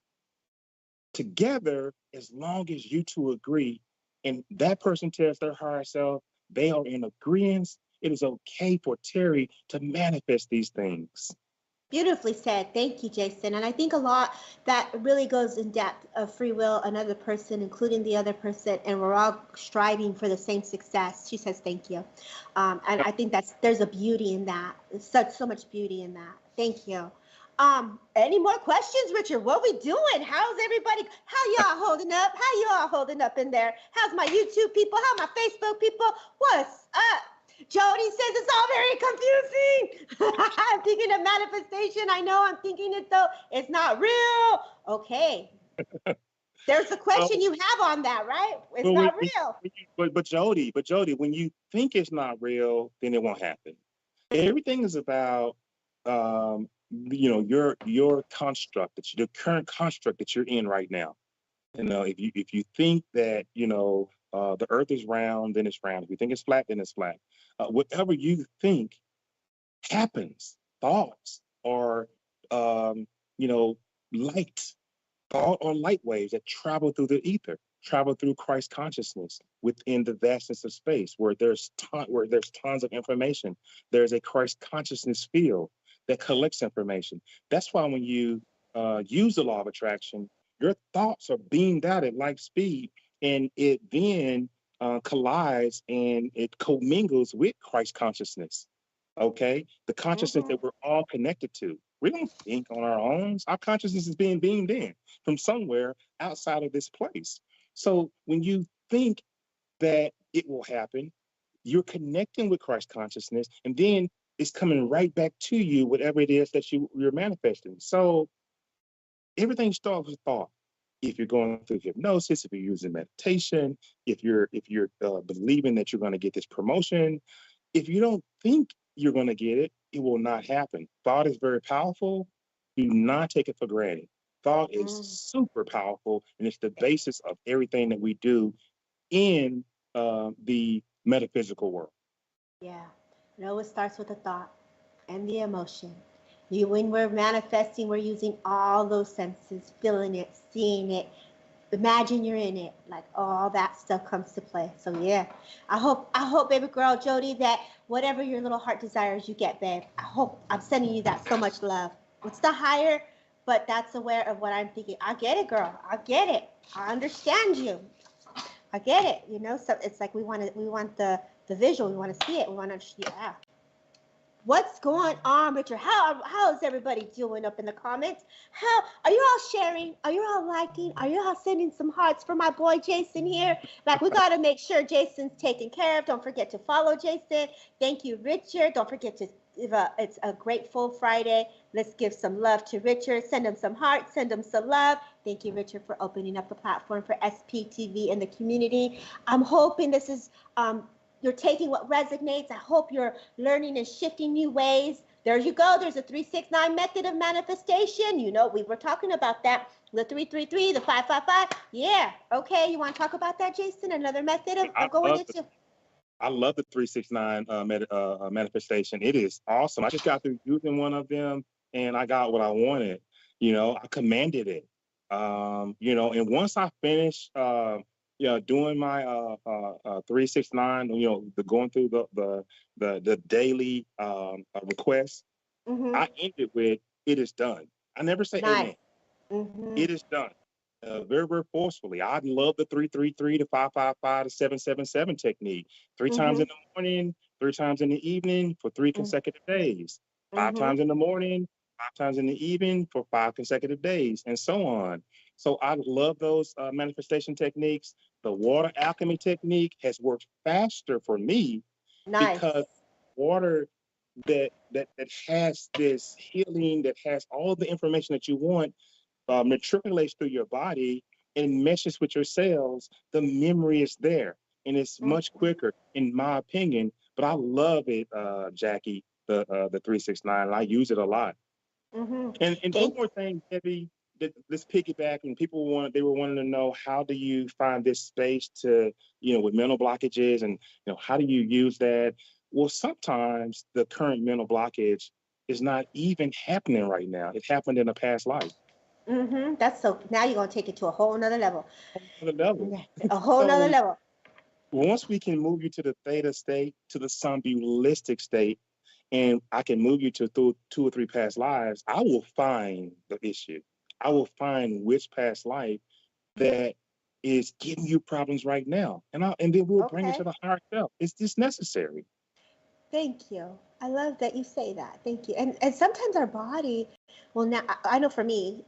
together, as long as you two agree, and that person tells their higher self they are in agreement, it is okay for Terry to manifest these things. Beautifully said. Thank you, Jason. And I think a lot that really goes in depth of free will, another person, including the other person, and we're all striving for the same success. She says, thank you. And I think there's a beauty in that. There's so much beauty in that. Thank you. Any more questions, Richard? What we doing? How's everybody? How y'all holding up? How you all holding up in there? How's my YouTube people? How my Facebook people? What's up? Jody says it's all very confusing. I'm thinking of manifestation. I know I'm thinking it though. It's not real. Okay. There's a question Well, you have on that, right? It's but, not real. Jody, when you think it's not real, then it won't happen. Everything is about your construct, the current construct that you're in right now. If you think that the earth is round, then it's round. If you think it's flat, then it's flat. Whatever you think happens. Thoughts are um, you know light. Thought are light waves that travel through the ether, travel through Christ consciousness within the vastness of space, where there's tons of information. There's a Christ consciousness field that collects information. That's why when you use the law of attraction, your thoughts are beamed out at light speed, and it then collides and it commingles with Christ consciousness. Okay, the consciousness Mm-hmm. that we're all connected to. We don't think on our own. Our consciousness is being beamed in from somewhere outside of this place. So when you think that it will happen, you're connecting with Christ consciousness, and then it's coming right back to you, whatever it is that you're manifesting. So everything starts with thought. If you're going through hypnosis, if you're using meditation, if you're believing that you're going to get this promotion, if you don't think you're going to get it, it will not happen. Thought is very powerful. Do not take it for granted. Thought is Mm. super powerful, and it's the basis of everything that we do in the metaphysical world. Yeah. It always starts with a thought and the emotion. When we're manifesting, we're using all those senses, feeling it, seeing it, imagine you're in it, like all that stuff comes to play. So yeah, I hope baby girl Jody, that whatever your little heart desires you get, babe. I'm sending you that so much love. It's the higher, but that's aware of what I'm thinking. I get it, girl. I get it. I understand you. I get it. So it's like we want the visual. We want to see it. We want to, yeah. What's going on, Richard? How is everybody doing up in the comments? How are you all sharing? Are you all liking? Are you all sending some hearts for my boy Jason here? Like, we got to make sure Jason's taken care of. Don't forget to follow Jason. Thank you, Richard. Don't forget to it's a grateful Friday. Let's give some love to Richard. Send him some hearts. Send him some love. Thank you, Richard, for opening up the platform for SPTV and the community. I'm hoping this is you're taking what resonates. I hope you're learning and shifting new ways. There you go. There's a 369 method of manifestation. We were talking about that. The 333, the 555. Yeah. Okay. You want to talk about that, Jason? Another method I of going love into. I love the 369 manifestation. It is awesome. I just got through using one of them, and I got what I wanted. I commanded it. And once I finished, doing my 369, the going through the daily requests. Mm-hmm. I end it with, it is done. I never say amen. Nice. Mm-hmm. It is done. Very, very forcefully. I love the 333 to 555 to 777 technique. Three times Mm-hmm. in the morning, three times in the evening for 3 consecutive days. Five Mm-hmm. times in the morning, 5 times in the evening for 5 consecutive days, and so on. So I love those manifestation techniques. The water alchemy technique has worked faster for me because Nice. water that has this healing, that has all the information that you want, matriculates through your body and meshes with your cells. The memory is there, and it's much Mm-hmm. quicker, in my opinion. But I love it, Jackie, the 369. I use it a lot. Mm-hmm. And one Thank. more thing, Debbie, this piggyback, and they were wanting to know, how do you find this space to, with mental blockages, and how do you use that? Well, sometimes the current mental blockage is not even happening right now. It happened in a past life. Mm-hmm. That's so. Now you're gonna take it to a whole nother level. The level. Yeah, a whole nother So level. once we can move you to the theta state, to the somnambulistic state, and I can move you to through 2 or 3 past lives, I will find the issue. I will find which past life that is giving you problems right now, and then we'll bring it to Okay. the higher self. It's just necessary. Thank you. I love that you say that. Thank you. And sometimes our body, well, now I know for me,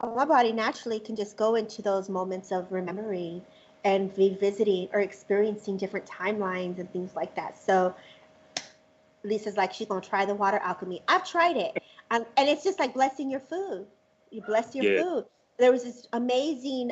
my body naturally can just go into those moments of remembering and revisiting or experiencing different timelines and things like that. So Lisa's like, she's gonna try the water alchemy. I've tried it, and it's just like blessing your food. You bless your Yeah, food. There was this amazing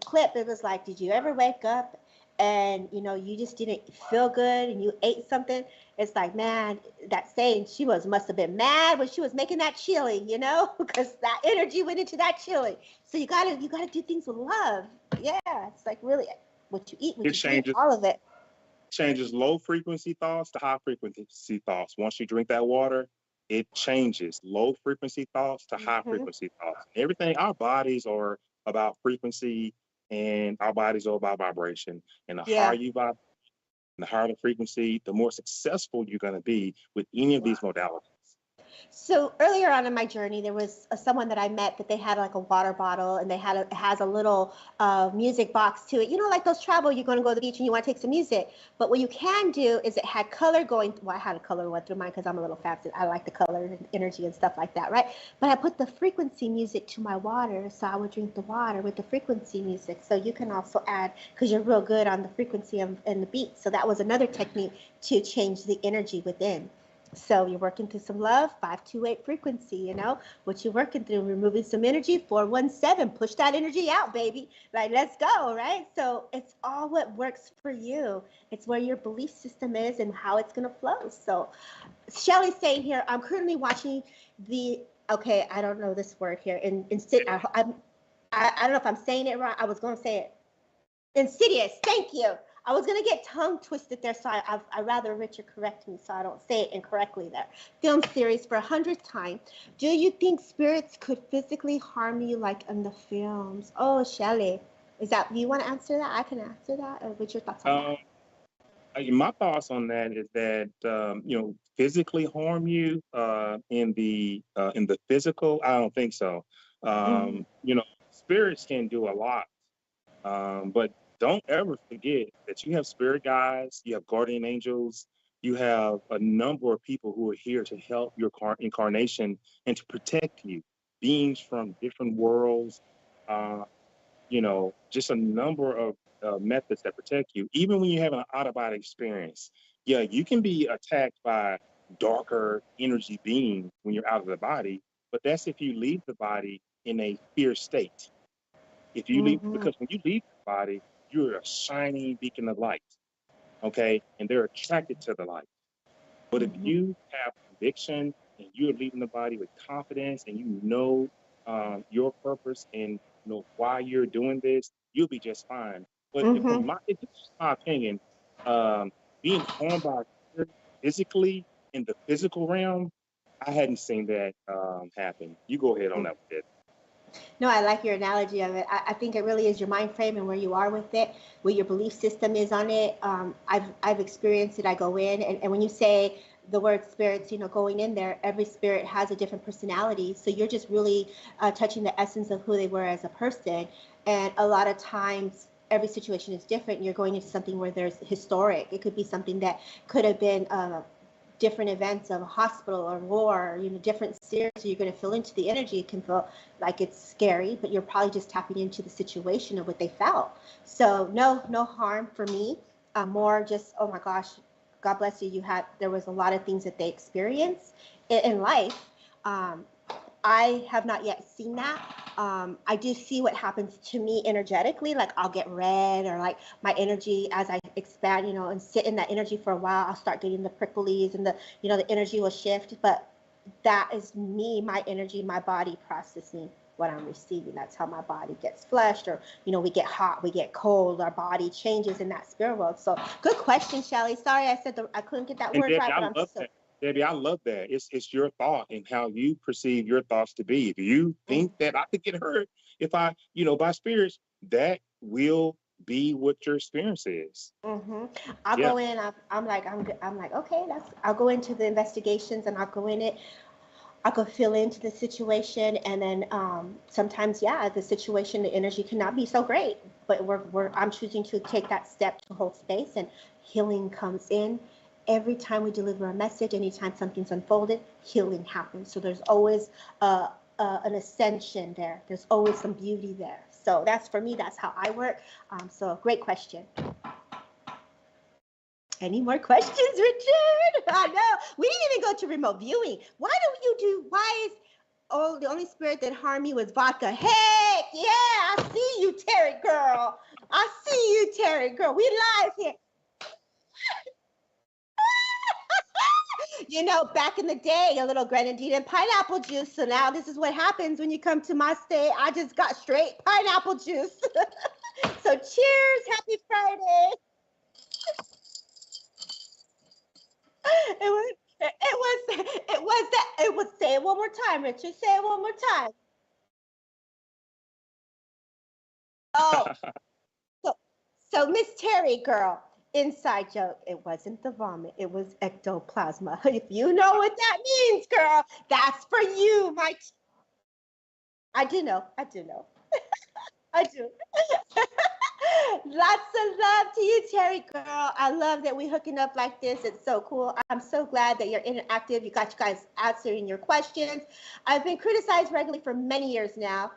clip. It was like, did you ever wake up and you just didn't feel good and you ate something? It's like, man, that saying, she must have been mad when she was making that chili, because that energy went into that chili. So you gotta do things with love. Yeah, it's like really what you eat, what it you drink, changes all of it. changes low frequency thoughts to high frequency thoughts. Once you drink that water, it changes low frequency thoughts to high Hmm. frequency thoughts. Everything, our bodies are about frequency, and our bodies are about vibration. And the higher Yeah. you vibrate, the higher the frequency, the more successful you're going to be with any of these modalities. So earlier on in my journey, there was someone that I met that they had like a water bottle and it has a little music box to it. Like those travel, you're going to go to the beach and you want to take some music. But what you can do is it had color going. Well, I had a color went through mine because I'm a little fancy. I like the color and energy and stuff like that, right? But I put the frequency music to my water, so I would drink the water with the frequency music. So you can also add, because you're real good on the frequency and the beat. So that was another technique to change the energy within. So you're working through some love, 528 frequency, what you're working through, removing some energy, 417, push that energy out, baby. Like, let's go, right? So it's all what works for you. It's where your belief system is and how it's going to flow. So Shelly's saying here, I'm currently watching okay, I don't know this word here. I don't know if I'm saying it right. I was going to say it. Insidious. Thank you. I was gonna get tongue twisted there, so I rather Richard correct me so I don't say it incorrectly there. Film series for 100th time. Do you think spirits could physically harm you like in the films? Oh, Shelley, is that you want to answer that? I can answer that. Or what's your thoughts on that? Um, my thoughts on that is that, physically harm you, in the physical. I don't think so. Mm-hmm. Spirits can do a lot. But don't ever forget that you have spirit guides, you have guardian angels, you have a number of people who are here to help your incarnation and to protect you. Beings from different worlds, uh, just a number of methods that protect you. Even when you have an out of body experience, yeah, you can be attacked by darker energy beings when you're out of the body, but that's if you leave the body in a fear state. If you leave, Mm-hmm. because when you leave the body, you're a shining beacon of light, okay? And they're attracted to the light. But if Mm-hmm. you have conviction and you're leaving the body with confidence, and your purpose, and why you're doing this, you'll be just fine. But Mm-hmm. it's just my opinion, um, being harmed by spirit physically in the physical realm, I hadn't seen that happen. You go ahead on that bit. No, I like your analogy of it. I think it really is your mind frame and where you are with it, what your belief system is on it. I've experienced it. I go in, and when you say the word spirits, going in there, every spirit has a different personality. So you're just really touching the essence of who they were as a person. And a lot of times, every situation is different. You're going into something where there's historic. It could be something that could have been different events of a hospital or war, different series. So you're going to feel into the energy. It can feel like it's scary, but you're probably just tapping into the situation of what they felt. So no harm for me. More just, oh my gosh, God bless you. There was a lot of things that they experienced in life. I have not yet seen that. I do see what happens to me energetically. Like I'll get red, or like my energy as I expand, and sit in that energy for a while, I'll start getting the pricklies, and the energy will shift. But that is me, my energy, my body processing what I'm receiving. That's how my body gets flushed, or, we get hot, we get cold, our body changes in that spirit world. So good question, Shelly. Sorry, I couldn't get that And word Debbie, right, I but I'm love so. that. Debbie, I love that. It's your thought and how you perceive your thoughts to be. If you think that I could get hurt if I, by spirits, that will be what your experience is. Mm-hmm. I'll Yeah. go in. I'm like, okay, I'll go into the investigations, and I'll go in it. I'll go feel into the situation, and then sometimes, yeah, the situation, the energy cannot be so great, but I'm choosing to take that step to hold space, and healing comes in. Every time we deliver a message, anytime something's unfolded, healing happens. So there's always an ascension there. There's always some beauty there. So that's, for me, that's how I work. So great question. Any more questions, Richard? I know. We didn't even go to remote viewing. Why is, oh, the only spirit that harmed me was vodka? Heck yeah, I see you, Terry girl. I see you, Terry girl. We live here. Back in the day, a little grenadine and pineapple juice. So now this is what happens when you come to my state. I just got straight pineapple juice. So cheers, happy Friday. Say it one more time, Richard. Say it one more time. Oh, so Miss Terry girl, inside joke. It wasn't the vomit. It was ectoplasma. If you know what that means, girl, that's for you, I do know. I do know. I do. Lots of love to you, Terry girl. I love that we're hooking up like this. It's so cool. I'm so glad that you're interactive. You got you guys answering your questions. I've been criticized regularly for many years now.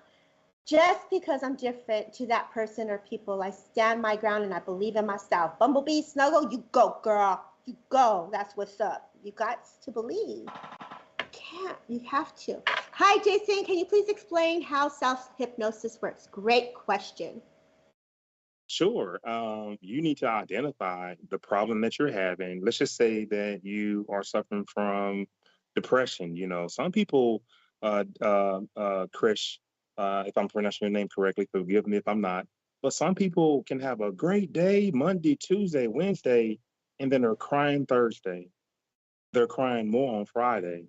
Just because I'm different to that person or people, I stand my ground and I believe in myself. Bumblebee, Snuggle, you go, girl. You go. That's what's up. You got to believe. You have to. Hi, Jason. Can you please explain how self-hypnosis works? Great question. Sure. You need to identify the problem that you're having. Let's just say that you are suffering from depression. Some people, Krish, if I'm pronouncing your name correctly, forgive me if I'm not, but some people can have a great day, Monday, Tuesday, Wednesday, and then they're crying Thursday. They're crying more on Friday.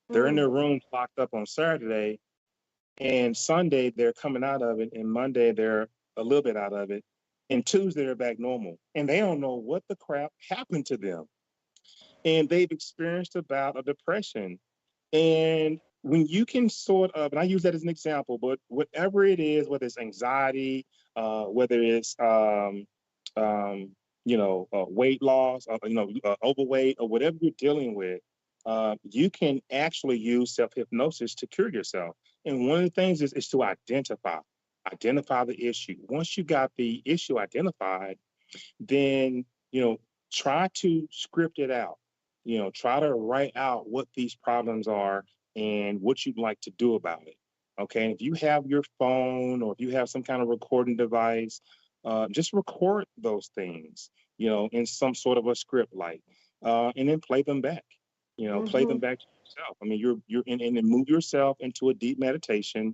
They're in their room locked up on Saturday, and Sunday they're coming out of it, and Monday they're a little bit out of it, and Tuesday they're back normal, and they don't know what the crap happened to them, and they've experienced a bout of depression. And when you can sort of, and I use that as an example, but whatever it is, whether it's anxiety, whether it's weight loss, overweight, or whatever you're dealing with, you can actually use self hypnosis to cure yourself. And one of the things is to identify the issue. Once you got the issue identified, then try to script it out. Try to write out what these problems are and what you'd like to do about it. Okay, and if you have your phone or if you have some kind of recording device, just record those things, in some sort of a script, and then play them back. Play them back to yourself. I mean, and then move yourself into a deep meditation,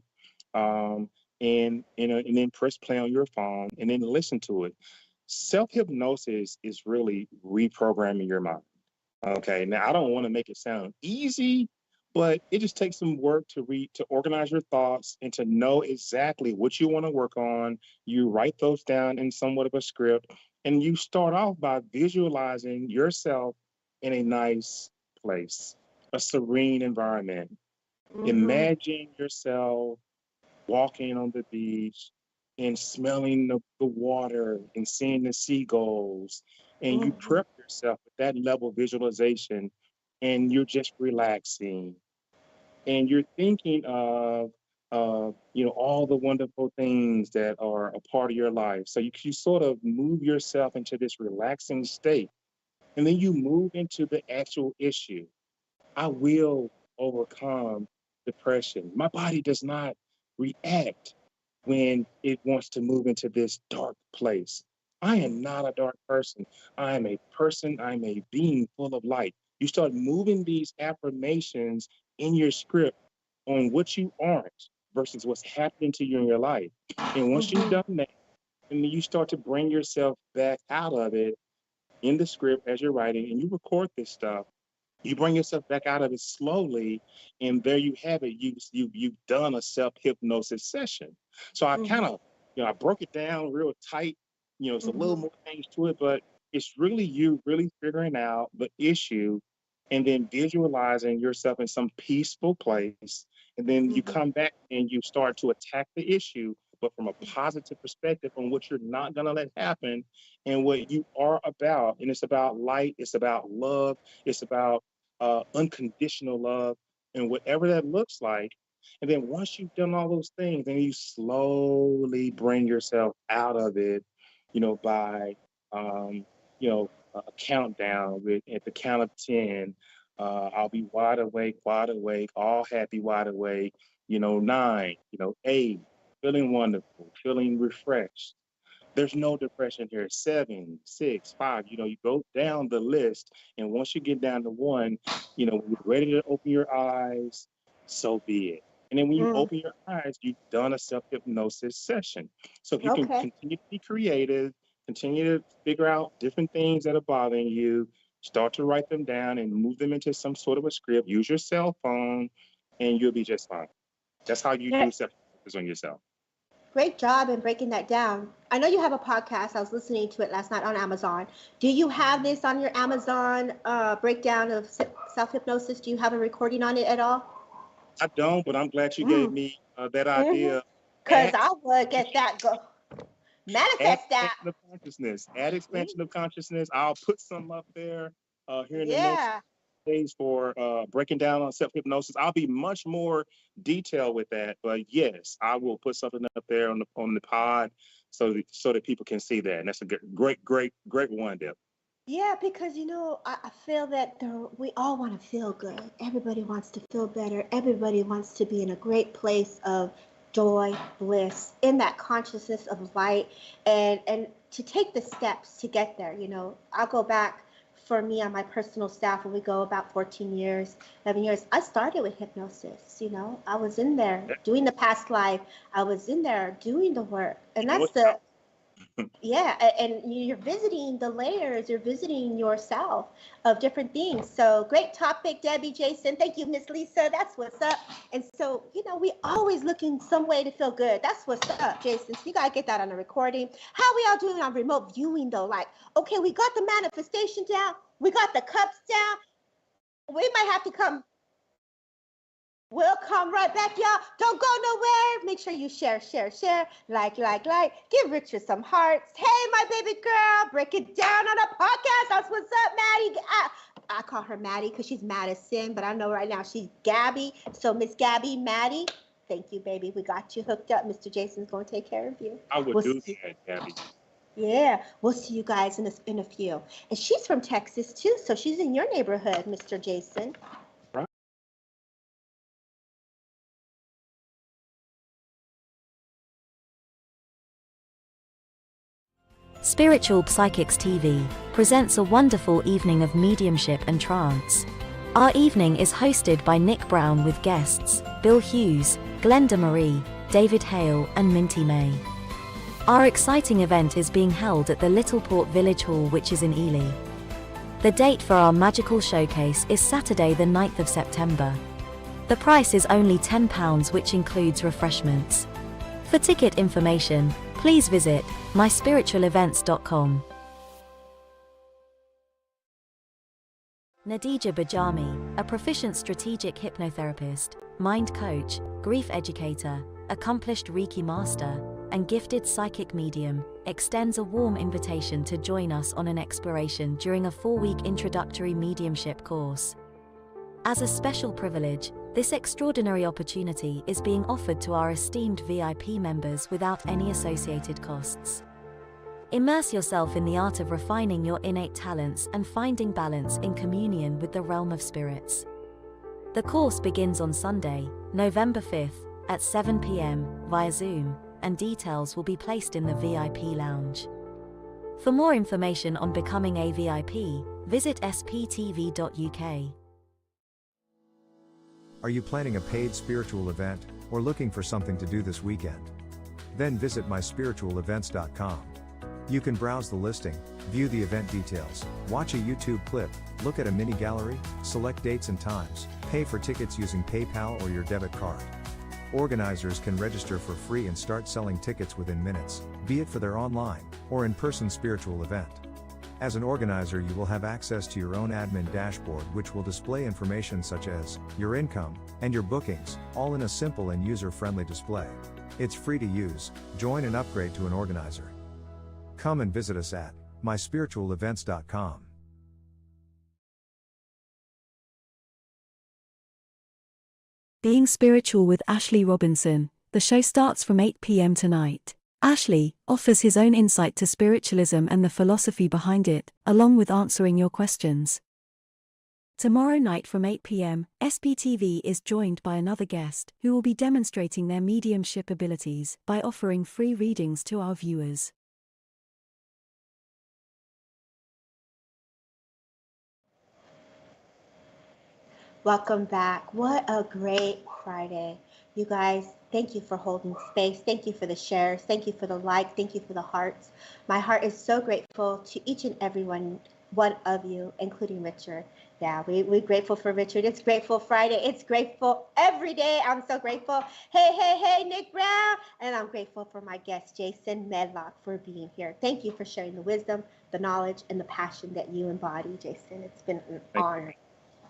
um, and then press play on your phone and then listen to it. Self hypnosis is really reprogramming your mind. Okay, now I don't want to make it sound easy, but it just takes some work to organize your thoughts and to know exactly what you want to work on. You write those down in somewhat of a script, and you start off by visualizing yourself in a nice, place, a serene environment. Mm-hmm. Imagine yourself walking on the beach and smelling the water and seeing the seagulls, and you Mm-hmm. prep yourself with that level of visualization, and you're just relaxing and you're thinking of all the wonderful things that are a part of your life. So you sort of move yourself into this relaxing state, and then you move into the actual issue. I will overcome depression. My body does not react when it wants to move into this dark place. I am not a dark person. I am a person, I'm a being full of light. You start moving these affirmations in your script on what you aren't versus what's happening to you in your life. And once you've Mm-hmm. done that, and then you start to bring yourself back out of it in the script as you're writing, and you record this stuff, you bring yourself back out of it slowly, and there you have it. You've done a self hypnosis session. So I kind Mm-hmm. of I broke it down real tight. It's a little Mm-hmm. more things to it, but it's really you really figuring out the issue, and then visualizing yourself in some peaceful place, and then you Mm-hmm. come back and you start to attack the issue, but from a positive perspective on what you're not going to let happen and what you are about. And it's about light, it's about love, it's about unconditional love, and whatever that looks like. And then once you've done all those things, then you slowly bring yourself out of it, by, um, a countdown at the count of 10. I'll be wide awake, all happy, wide awake, 9, 8, feeling wonderful, feeling refreshed. There's no depression here. 7, 6, 5. You go down the list, and once you get down to 1, when you're ready to open your eyes, so be it. And then when you Mm. open your eyes, you've done a self hypnosis session. So if you can Okay. continue to be creative, continue to figure out different things that are bothering you, start to write them down and move them into some sort of a script. Use your cell phone, and you'll be just fine. That's how you Yeah. do self hypnosis on yourself. Great job in breaking that down. I know you have a podcast. I was listening to it last night on Amazon. Do you have this on your Amazon breakdown of self hypnosis? Do you have a recording on it at all? I don't, but I'm glad you gave Mm. me that Mm-hmm. idea. Cause Add I would get that go add manifest that. expansion of consciousness. Add Mm. expansion of consciousness. I'll put some up there here in the next Yeah. days for breaking down on self hypnosis. I'll be much more detailed with that, but yes, I will put something up there on the pod so that people can see that. And that's a great one, Deb. Yeah, because I feel that we all want to feel good. Everybody wants to feel better. Everybody wants to be in a great place of joy, bliss, in that consciousness of light, and to take the steps to get there. I'll go back for me on my personal staff when we go about 14 years, 11 years. I started with hypnosis. I was in there doing the past life. I was in there doing the work, and You know that's what? the yeah, and you're visiting the layers, you're visiting yourself of different things. So great topic, Debbie, Jason. Thank you, Miss Lisa. That's what's up. And so, we always looking some way to feel good. That's what's up, Jason. So you gotta get that on a recording. How we all doing on remote viewing though? Like, okay, we got the manifestation down, we got the cups down. We might have to come. We'll come right back, y'all. Don't go nowhere. Make sure you share, share, share, like. Give Richard some hearts. Hey, my baby girl, break it down on a podcast. That's what's up, Maddie. I call her Maddie because she's Madison, but I know right now she's Gabby. So Miss Gabby, Maddie, thank you, baby. We got you hooked up. Mr. Jason's going to take care of you. I would We'll do see. that, Gabby. Yeah, we'll see you guys in a few. And she's from Texas too, so she's in your neighborhood, Mr. Jason. Right? Spiritual Psychics TV presents a wonderful evening of mediumship and trance. Our evening is hosted by Nick Brown with guests Bill Hughes, Glenda Marie, David Hale, and Minty May. Our exciting event is being held at the Little Port Village Hall, which is in Ely. The date for our magical showcase is Saturday the 9th of September. The price is only £10, which includes refreshments. For ticket information, please visit myspiritualevents.com. Nadija Bajami, a proficient strategic hypnotherapist, mind coach, grief educator, accomplished Reiki master, and gifted psychic medium, extends a warm invitation to join us on an exploration during a 4-week introductory mediumship course. As a special privilege, this extraordinary opportunity is being offered to our esteemed VIP members without any associated costs. Immerse yourself in the art of refining your innate talents and finding balance in communion with the realm of spirits. The course begins on Sunday, November 5th, at 7 p.m. via Zoom, and details will be placed in the VIP lounge. For more information on becoming a VIP, visit sptv.uk. Are you planning a paid spiritual event, or looking for something to do this weekend? Then visit myspiritualevents.com. You can browse the listing, view the event details, watch a YouTube clip, look at a mini gallery, select dates and times, pay for tickets using PayPal or your debit card. Organizers can register for free and start selling tickets within minutes, be it for their online or in-person spiritual event. As an organizer, you will have access to your own admin dashboard, which will display information such as your income and your bookings, all in a simple and user-friendly display. It's free to use. Join and upgrade to an organizer. Come and visit us at myspiritualevents.com. Being Spiritual with Ashley Robinson. The show starts from 8 p.m. tonight. Ashley offers his own insight to spiritualism and the philosophy behind it, along with answering your questions. Tomorrow night from 8 p.m., SPTV is joined by another guest who will be demonstrating their mediumship abilities by offering free readings to our viewers. Welcome back. What a great Friday. You guys, thank you for holding space. Thank you for the shares. Thank you for the likes. Thank you for the hearts. My heart is so grateful to each and every one of you, including Richard. Yeah, we're grateful for Richard. It's Grateful Friday. It's grateful every day. I'm so grateful. Hey, Nick Brown. And I'm grateful for my guest, Jason Medlock, for being here. Thank you for sharing the wisdom, the knowledge, and the passion that you embody, Jason. It's been an honor.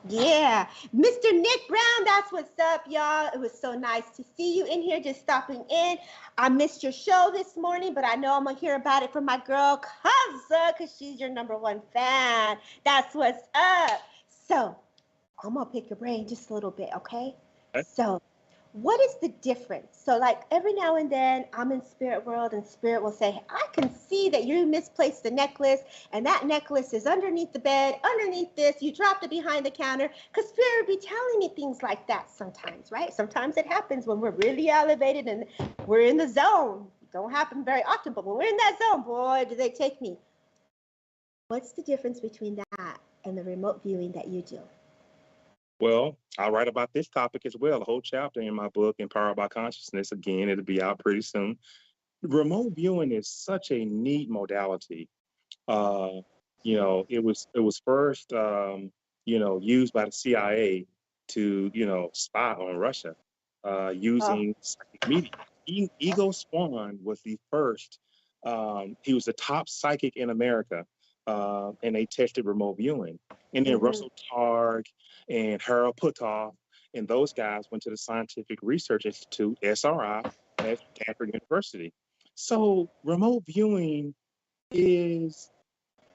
Yeah, Mr. Nick Brown, that's what's up, y'all. It was so nice to see you in here, just stopping in. I missed your show this morning, but I know I'm going to hear about it from my girl, Kaza, because she's your #1 fan. That's what's up. So I'm going to pick your brain just a little bit, okay? So what is the difference? So like every now and then I'm in spirit world and spirit will say, I can see that you misplaced the necklace and that necklace is underneath the bed, underneath this, you dropped it behind the counter, because spirit will be telling me things like that sometimes, right? Sometimes it happens when we're really elevated and we're in the zone. It don't happen very often, but when we're in that zone, boy, do they take me. What's the difference between that and the remote viewing that you do? Well, I write about this topic as well, a whole chapter in my book, Empowered by Consciousness. Again, it'll be out pretty soon. Remote viewing is such a neat modality. It was first, used by the CIA to, spy on Russia using psychic media. Ego Swan was the first. He was the top psychic in America, and they tested remote viewing. And then Russell Targ and Harold Puthoff and those guys went to the Scientific Research Institute, SRI, at Stanford University. So remote viewing is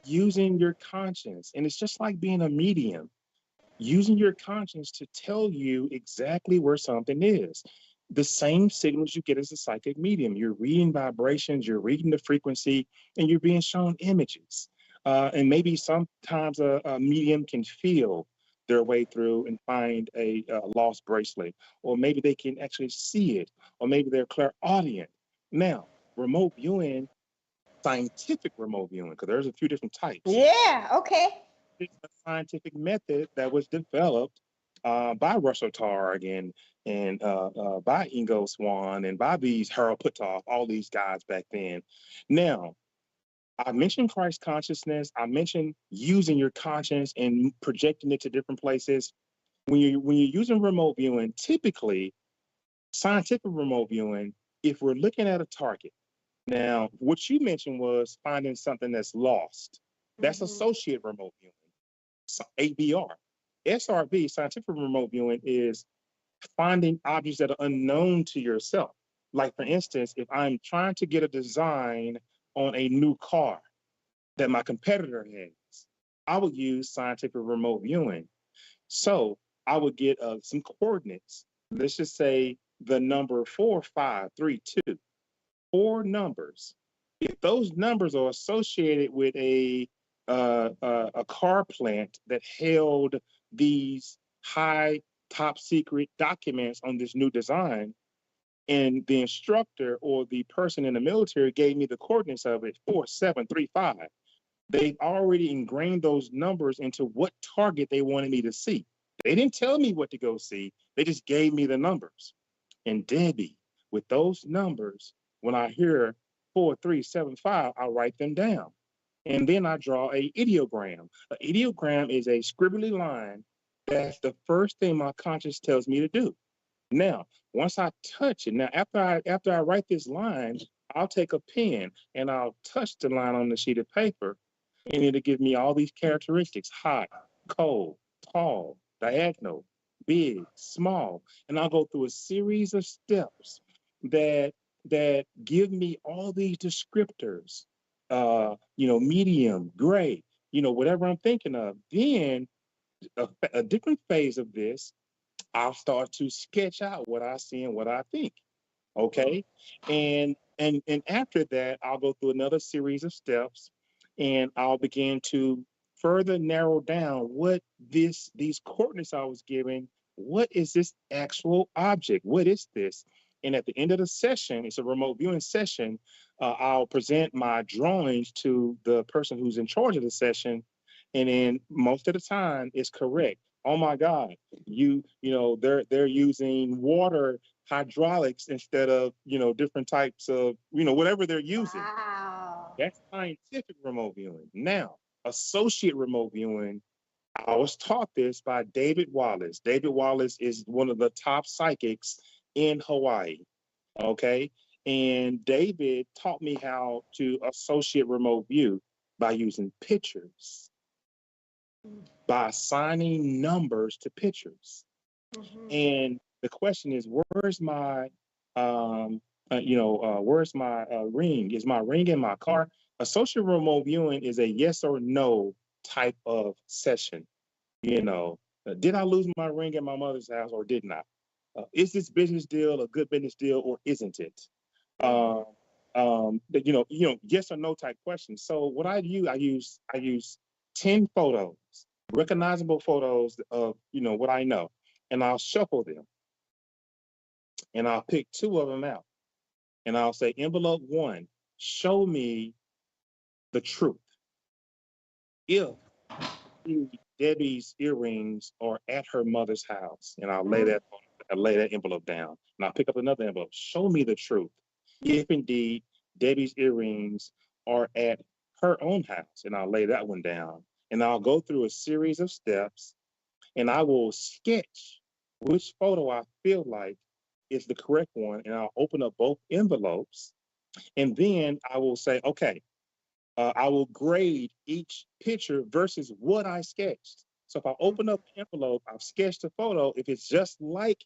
using your conscience, and it's just like being a medium, using your conscience to tell you exactly where something is. The same signals you get as a psychic medium. You're reading vibrations, you're reading the frequency, and you're being shown images. And maybe sometimes a medium can feel their way through and find a lost bracelet, or maybe they can actually see it, or maybe they're clairaudient. Now, remote viewing, scientific remote viewing, because there's a few different types. Yeah, okay. It's a scientific method that was developed by Russell Targ and by Ego Swan and by these Harold Puthoff, all these guys back then. Now, I mentioned Christ consciousness. I mentioned using your conscience and projecting it to different places. When you're using remote viewing, typically scientific remote viewing, if we're looking at a target. Now, what you mentioned was finding something that's lost. That's associate remote viewing. ABR. SRV, scientific remote viewing, is finding objects that are unknown to yourself. Like, for instance, if I'm trying to get a design on a new car that my competitor has, I would use scientific remote viewing. So I would get some coordinates. Let's just say the number 4532, 4 numbers. If those numbers are associated with a car plant that held these high top secret documents on this new design, and the instructor or the person in the military gave me the coordinates of it, 4735, they've already ingrained those numbers into what target they wanted me to see. They didn't tell me what to go see. They just gave me the numbers. And Debbie, with those numbers, when I hear 4375, I write them down. And then I draw a ideogram. An ideogram is a scribbly line. That's the first thing my conscience tells me to do. Now, once I touch it, now after I write this line, I'll take a pen and I'll touch the line on the sheet of paper, and it'll give me all these characteristics: hot, cold, tall, diagonal, big, small. And I'll go through a series of steps that give me all these descriptors, medium, gray, whatever I'm thinking of. Then a different phase of this, I'll start to sketch out what I see and what I think. Okay. And after that, I'll go through another series of steps, and I'll begin to further narrow down what these coordinates I was given. What is this actual object? What is this? And at the end of the session, it's a remote viewing session, I'll present my drawings to the person who's in charge of the session. And then most of the time it's correct. Oh my God, they're using water hydraulics instead of, different types of, whatever they're using. Wow. That's scientific remote viewing. Now, associate remote viewing, I was taught this by David Wallace. David Wallace is one of the top psychics in Hawaii. Okay. And David taught me how to associate remote view by using pictures, by assigning numbers to pictures. Mhm. And the question is, where's my ring? Is my ring in my car? Associate remote viewing is a yes or no type of session. Did I lose my ring at my mother's house or did not? Is this business deal a good business deal or isn't it? Yes or no type questions. So what I use 10 photos, recognizable photos of, what I know, and I'll shuffle them, and I'll pick 2 of them out, and I'll say, envelope 1, show me the truth. If Debbie's earrings are at her mother's house, and I'll lay that envelope down, and I'll pick up another envelope, show me the truth. If indeed Debbie's earrings are at her own house, and I'll lay that one down, and I'll go through a series of steps, and I will sketch which photo I feel like is the correct one, and I'll open up both envelopes, and then I will say, okay, I will grade each picture versus what I sketched. So if I open up the envelope, I've sketched a photo. If it's just like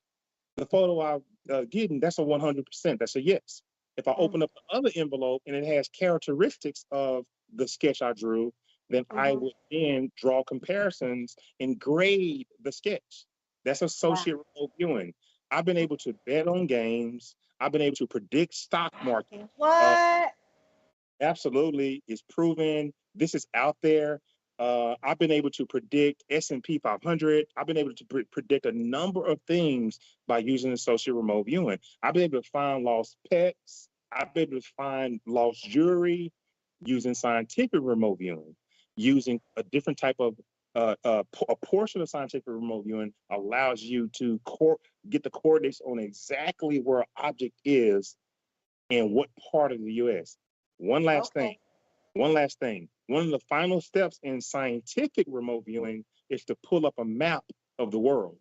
the photo I've given, that's a 100%. That's a yes. If I open up the other envelope and it has characteristics of the sketch I drew, then I would then draw comparisons and grade the sketch. That's associate remote viewing. I've been able to bet on games. I've been able to predict stock market. What? Absolutely, it's proven. This is out there. I've been able to predict S&P 500. I've been able to predict a number of things by using associate remote viewing. I've been able to find lost pets. I've been able to find lost jewelry using scientific remote viewing. Using a different type of a portion of scientific remote viewing allows you to get the coordinates on exactly where an object is and what part of the U.S. One last thing. One of the final steps in scientific remote viewing is to pull up a map of the world.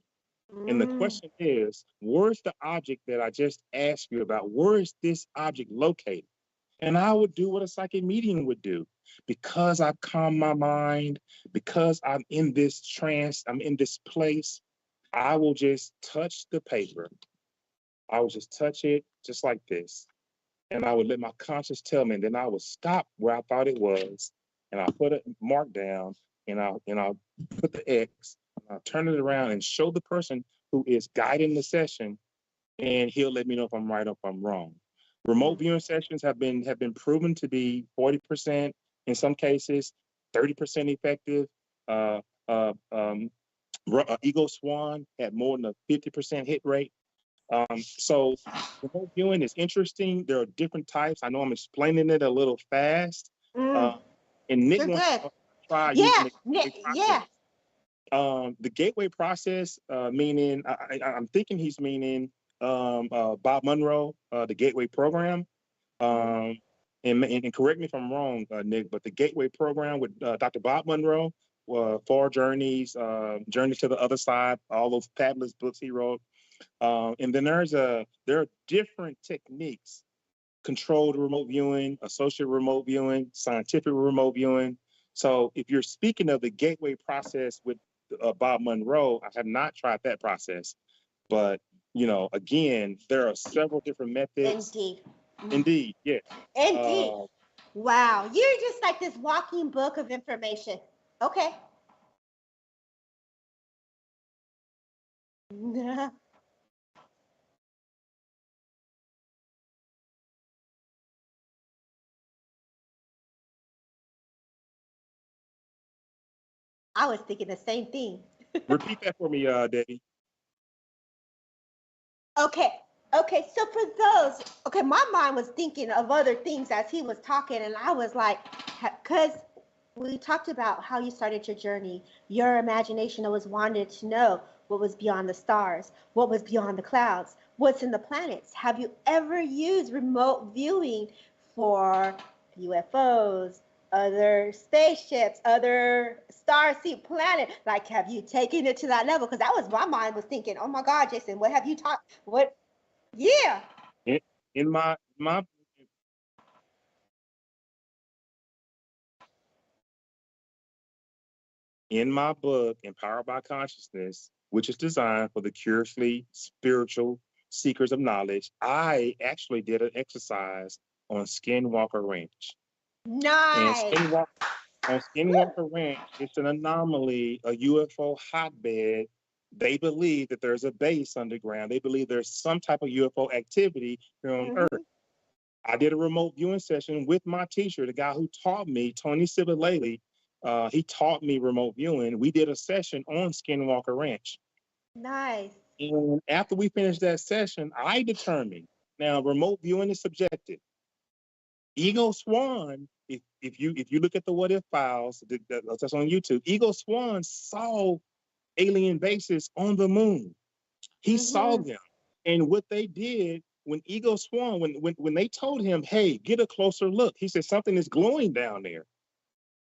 And the question is, where's the object that I just asked you about? Where is this object located? And I would do what a psychic medium would do. Because I've calmed my mind, because I'm in this trance, I'm in this place, I will just touch the paper. I would just touch it just like this. And I would let my conscience tell me, and then I would stop where I thought it was, and I'll put a mark down, and I'll put the X, and I'll turn it around and show the person who is guiding the session, and he'll let me know if I'm right or if I'm wrong. Remote viewing sessions have been proven to be 40% in some cases, 30% effective. Eagle Swan had more than a 50% hit rate. So remote viewing is interesting. There are different types. I know I'm explaining it a little fast. And Nick You're wants good. to try Yeah, using the Nick, gateway yeah. process. The gateway process, meaning I'm thinking he's meaning Bob Monroe, the gateway program. And correct me if I'm wrong, Nick, but the gateway program with Dr. Bob Monroe, Four Journeys, Journey to the Other Side, all those fabulous books he wrote. And then there are different techniques: controlled remote viewing, associated remote viewing, scientific remote viewing. So if you're speaking of the gateway process with Bob Monroe, I have not tried that process, but again, there are several different methods. Indeed. Indeed, yes. Indeed. Wow, you're just like this walking book of information. Okay. I was thinking the same thing. Repeat that for me, Debbie. Okay. So for those, my mind was thinking of other things as he was talking, and I was like, because we talked about how you started your journey, your imagination always wanted to know what was beyond the stars, what was beyond the clouds, what's in the planets. Have you ever used remote viewing for UFOs, other spaceships, other starseed planet? Like, have you taken it to that level? Because that was my mind was thinking, oh my God, Jason, what have you taught? What? Yeah. In my book, Empowered by Consciousness, which is designed for the curiously spiritual seekers of knowledge, I actually did an exercise on Skinwalker Ranch. Nice. And Skinwalker Ranch, it's an anomaly, a UFO hotbed. They believe that there's a base underground. They believe there's some type of UFO activity here on Earth. I did a remote viewing session with my teacher, the guy who taught me, Tony Sibilele. He taught me remote viewing. We did a session on Skinwalker Ranch. Nice. And after we finished that session, I determined, now remote viewing is subjective. Eagle Swan, if you look at the What If files, that's on YouTube, Eagle Swan saw alien bases on the moon. He saw them. And what they did when Eagle Swan, when they told him, hey, get a closer look, he said, something is glowing down there.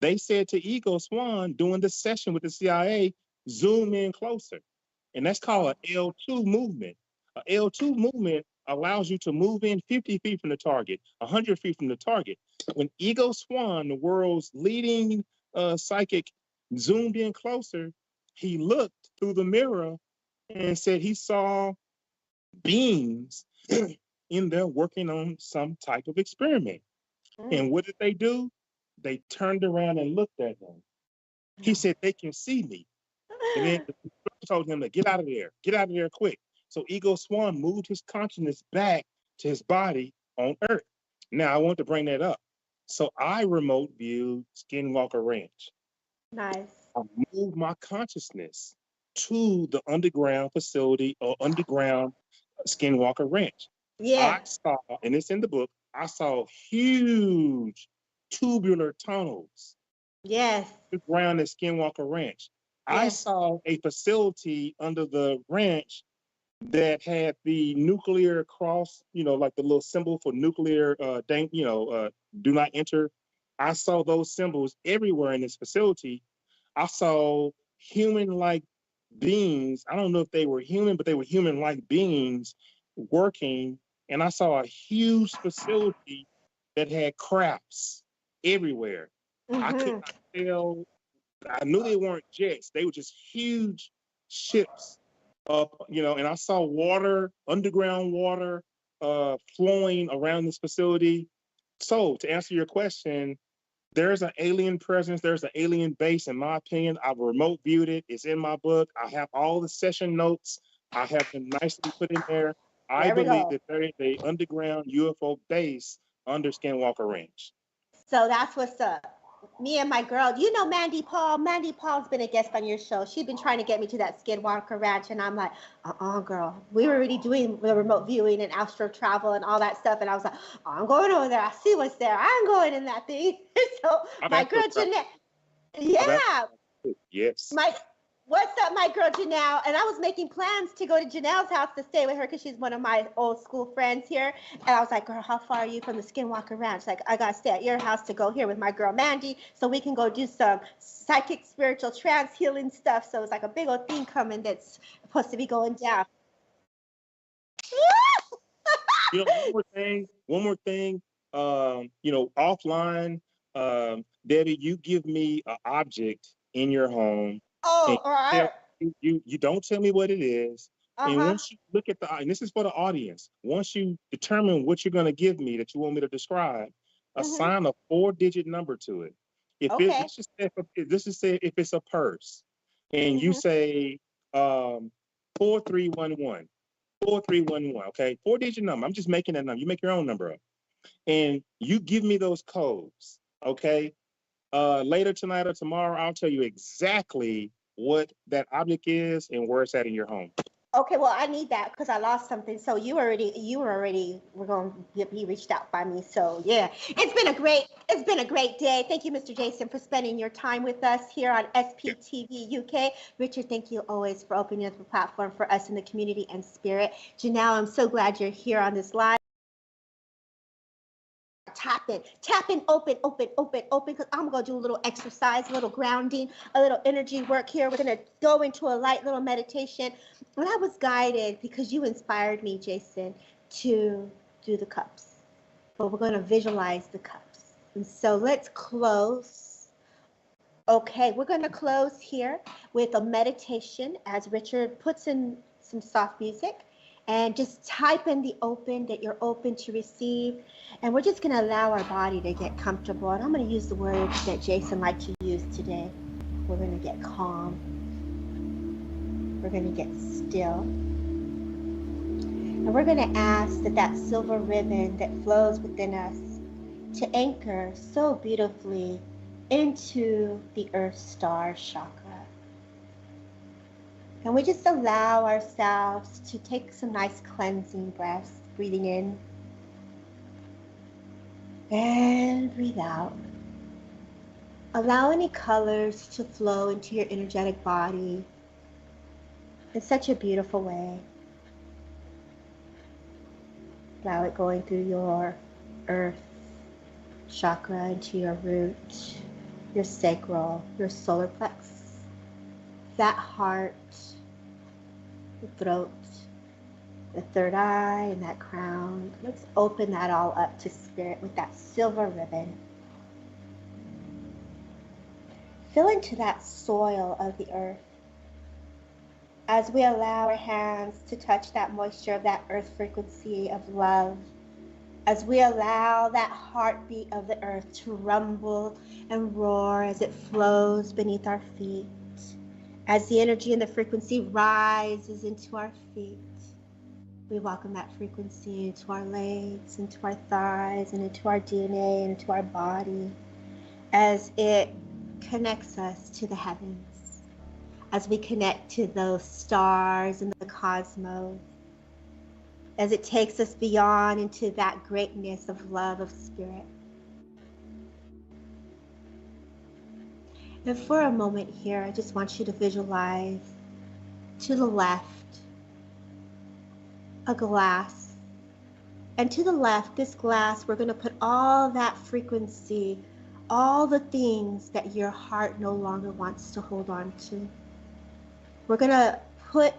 They said to Eagle Swan during the session with the CIA, zoom in closer. And that's called an L2 movement. A L2 movement allows you to move in 50 feet from the target, 100 feet from the target. When Eagle Swan, the world's leading psychic, zoomed in closer, he looked through the mirror and said he saw beings in there working on some type of experiment. And what did they do? They turned around and looked at him. He said, they can see me. And then the told him to get out of there quick. So Eagle Swan moved his consciousness back to his body on Earth. Now I want to bring that up. So I remote viewed Skinwalker Ranch. Nice. I moved my consciousness to the underground facility or underground Skinwalker Ranch. Yeah. I saw, and it's in the book, I saw huge tubular tunnels. Yes. The ground at Skinwalker Ranch. Yes. I saw a facility under the ranch that had the nuclear cross, like the little symbol for nuclear, do not enter. I saw those symbols everywhere in this facility. I saw human-like beings. I don't know if they were human, but they were human-like beings working. And I saw a huge facility that had crafts everywhere. I could Mm-hmm. not tell. I knew they weren't jets. They were just huge ships up, and I saw water, underground water, flowing around this facility. So to answer your question, there's an alien presence. There's an alien base, in my opinion. I've remote viewed it. It's in my book. I have all the session notes. I have them nicely put in there. I There we believe go. that there is a underground UFO base under Skinwalker Ranch. So that's what's up. Me and my girl, you know Mandy Paul. Mandy Paul's been a guest on your show. She's been trying to get me to that Skinwalker Ranch, and I'm like, girl. We were already doing the remote viewing and astro travel and all that stuff, and I was like, I'm going over there. I see what's there. I'm going in that thing. So I've my actually girl Jeanette, I've actually- yeah, Yes. what's up, my girl Janelle? And I was making plans to go to Janelle's house to stay with her because she's one of my old school friends here. And I was like, girl, how far are you from the Skinwalker Ranch? Like, I gotta stay at your house to go here with my girl Mandy so we can go do some psychic, spiritual, trance healing stuff. So it's like a big old thing coming that's supposed to be going down. One more thing. Offline, Debbie, you give me an object in your home. Oh, And all right. you don't tell me what it is. And Uh-huh. once you look at and this is for the audience, once you determine what you're going to give me that you want me to describe, assign a 4-digit number to it. Okay. Let's just say if it's a purse, and you say 4311. 4311, okay? 4-digit number. I'm just making that number. You make your own number up. And you give me those codes, okay? Later tonight or tomorrow, I'll tell you exactly what that object is and where it's at in your home. Okay, well, I need that because I lost something. So we're going to be reached out by me. So yeah, it's been a great day. Thank you, Mr. Jason, for spending your time with us here on SPTV UK. Richard, thank you always for opening up the platform for us in the community and spirit. Janelle, I'm so glad you're here on this live. Tapping, open, because I'm going to do a little exercise, a little grounding, a little energy work here. We're going to go into a light little meditation. And I was guided because you inspired me, Jason, to do the cups. But we're going to visualize the cups. And so let's close. Okay, we're going to close here with a meditation as Richard puts in some soft music. And just type in the open, that you're open to receive. And we're just going to allow our body to get comfortable. And I'm going to use the words that Jason liked to use today. We're going to get calm. We're going to get still. And we're going to ask that silver ribbon that flows within us to anchor so beautifully into the Earth Star chakra. And we just allow ourselves to take some nice cleansing breaths, breathing in and breathe out. Allow any colors to flow into your energetic body in such a beautiful way. Allow it going through your earth chakra into your root, your sacral, your solar plex, that heart, the throat, the third eye, and that crown. Let's open that all up to spirit with that silver ribbon. Fill into that soil of the earth as we allow our hands to touch that moisture of that earth frequency of love, as we allow that heartbeat of the earth to rumble and roar as it flows beneath our feet. As the energy and the frequency rises into our feet, we welcome that frequency into our legs, into our thighs, and into our DNA, and into our body, as it connects us to the heavens, as we connect to those stars in the cosmos, as it takes us beyond into that greatness of love, of spirit. And for a moment here, I just want you to visualize to the left a glass. And to the left, this glass, we're going to put all that frequency, all the things that your heart no longer wants to hold on to. We're going to put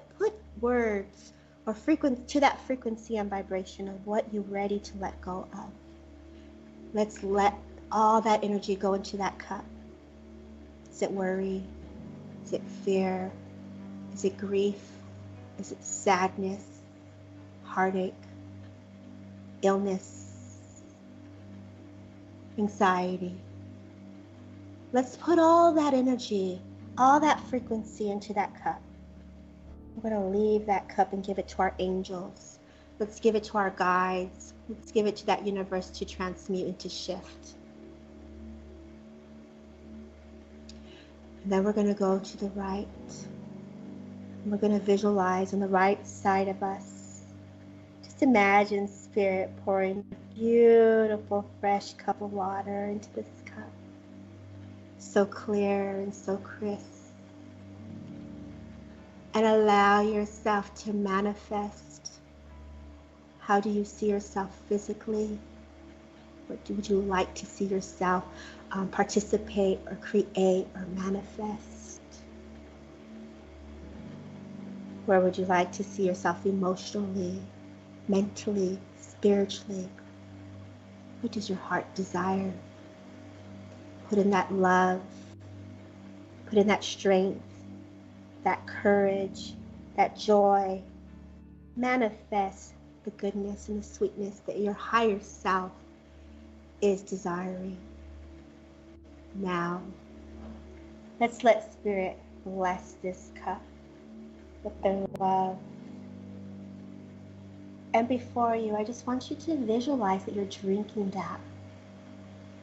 words or to that frequency and vibration of what you're ready to let go of. Let's let all that energy go into that cup. Is it worry? Is it fear? Is it grief? Is it sadness? Heartache? Illness? Anxiety? Let's put all that energy, all that frequency into that cup. We're going to leave that cup and give it to our angels. Let's give it to our guides. Let's give it to that universe to transmute and to shift. And then we're going to go to the right. And we're going to visualize on the right side of us. Just imagine Spirit pouring a beautiful, fresh cup of water into this cup. So clear and so crisp. And allow yourself to manifest. How do you see yourself physically? What would you like to see yourself participate or create or manifest? Where would you like to see yourself emotionally, mentally, spiritually? What does your heart desire? Put in that love. Put in that strength, that courage, that joy. Manifest the goodness and the sweetness that your higher self is desiring. Now, let's let Spirit bless this cup with their love. And before you, I just want you to visualize that you're drinking that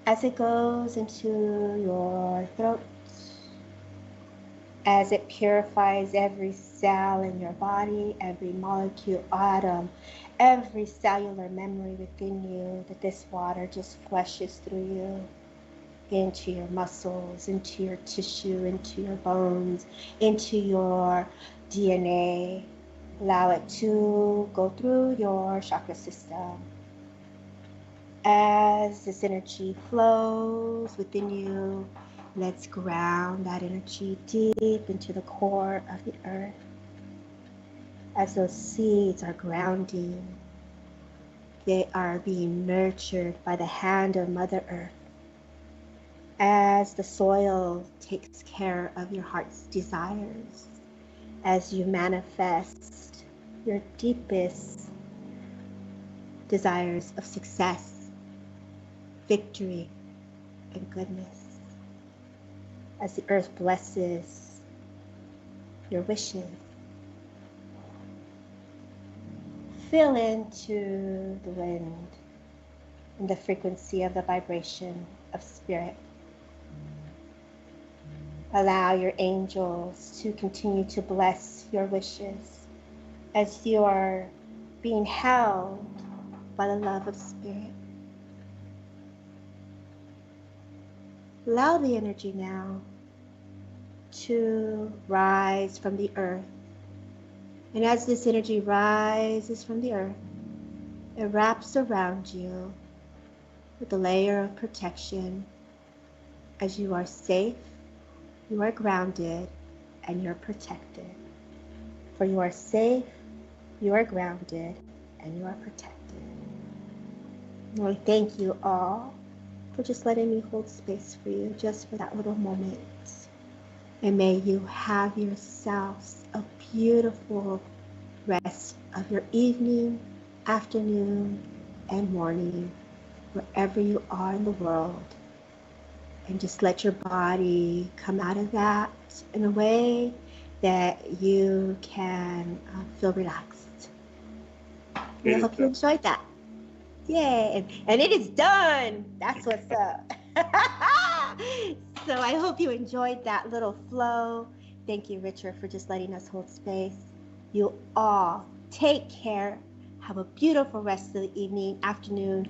as it goes into your throat, as it purifies every cell in your body, every molecule, atom, every cellular memory within you, that this water just flushes through you, into your muscles, into your tissue, into your bones, into your DNA. Allow it to go through your chakra system. As this energy flows within you, let's ground that energy deep into the core of the earth. As those seeds are grounding, they are being nurtured by the hand of Mother Earth. As the soil takes care of your heart's desires, as you manifest your deepest desires of success, victory, and goodness. As the earth blesses your wishes, feel into the wind and the frequency of the vibration of Spirit. Allow your angels to continue to bless your wishes as you are being held by the love of Spirit. Allow the energy now to rise from the earth. And as this energy rises from the earth, it wraps around you with a layer of protection as you are safe, you are grounded, and you're protected. For you are safe, you are grounded, and you are protected. And I thank you all for just letting me hold space for you, just for that little moment. And may you have yourselves a beautiful rest of your evening, afternoon, and morning, wherever you are in the world. And just let your body come out of that in a way that you can feel relaxed. And I hope you enjoyed that. Yay, and it is done. That's what's up. So I hope you enjoyed that little flow. Thank you, Richard, for just letting us hold space. You all take care. Have a beautiful rest of the evening, afternoon,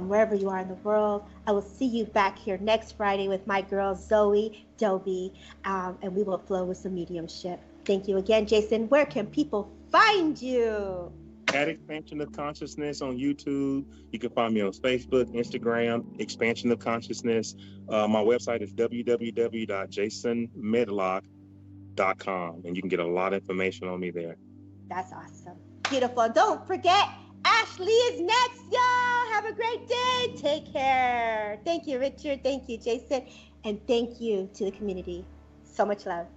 wherever you are in the world. I will see you back here next Friday with my girl, Zoe Dobie, and we will flow with some mediumship. Thank you again, Jason. Where can people find you? At Expansion of Consciousness on YouTube. You can find me on Facebook, Instagram, Expansion of Consciousness. My website is www.jasonmedlock.com, and you can get a lot of information on me there. That's awesome. Beautiful. Don't forget, Ashley. Ashley is next, y'all. Have a great day. Take care. Thank you, Richard. Thank you, Jason. And thank you to the community. So much love.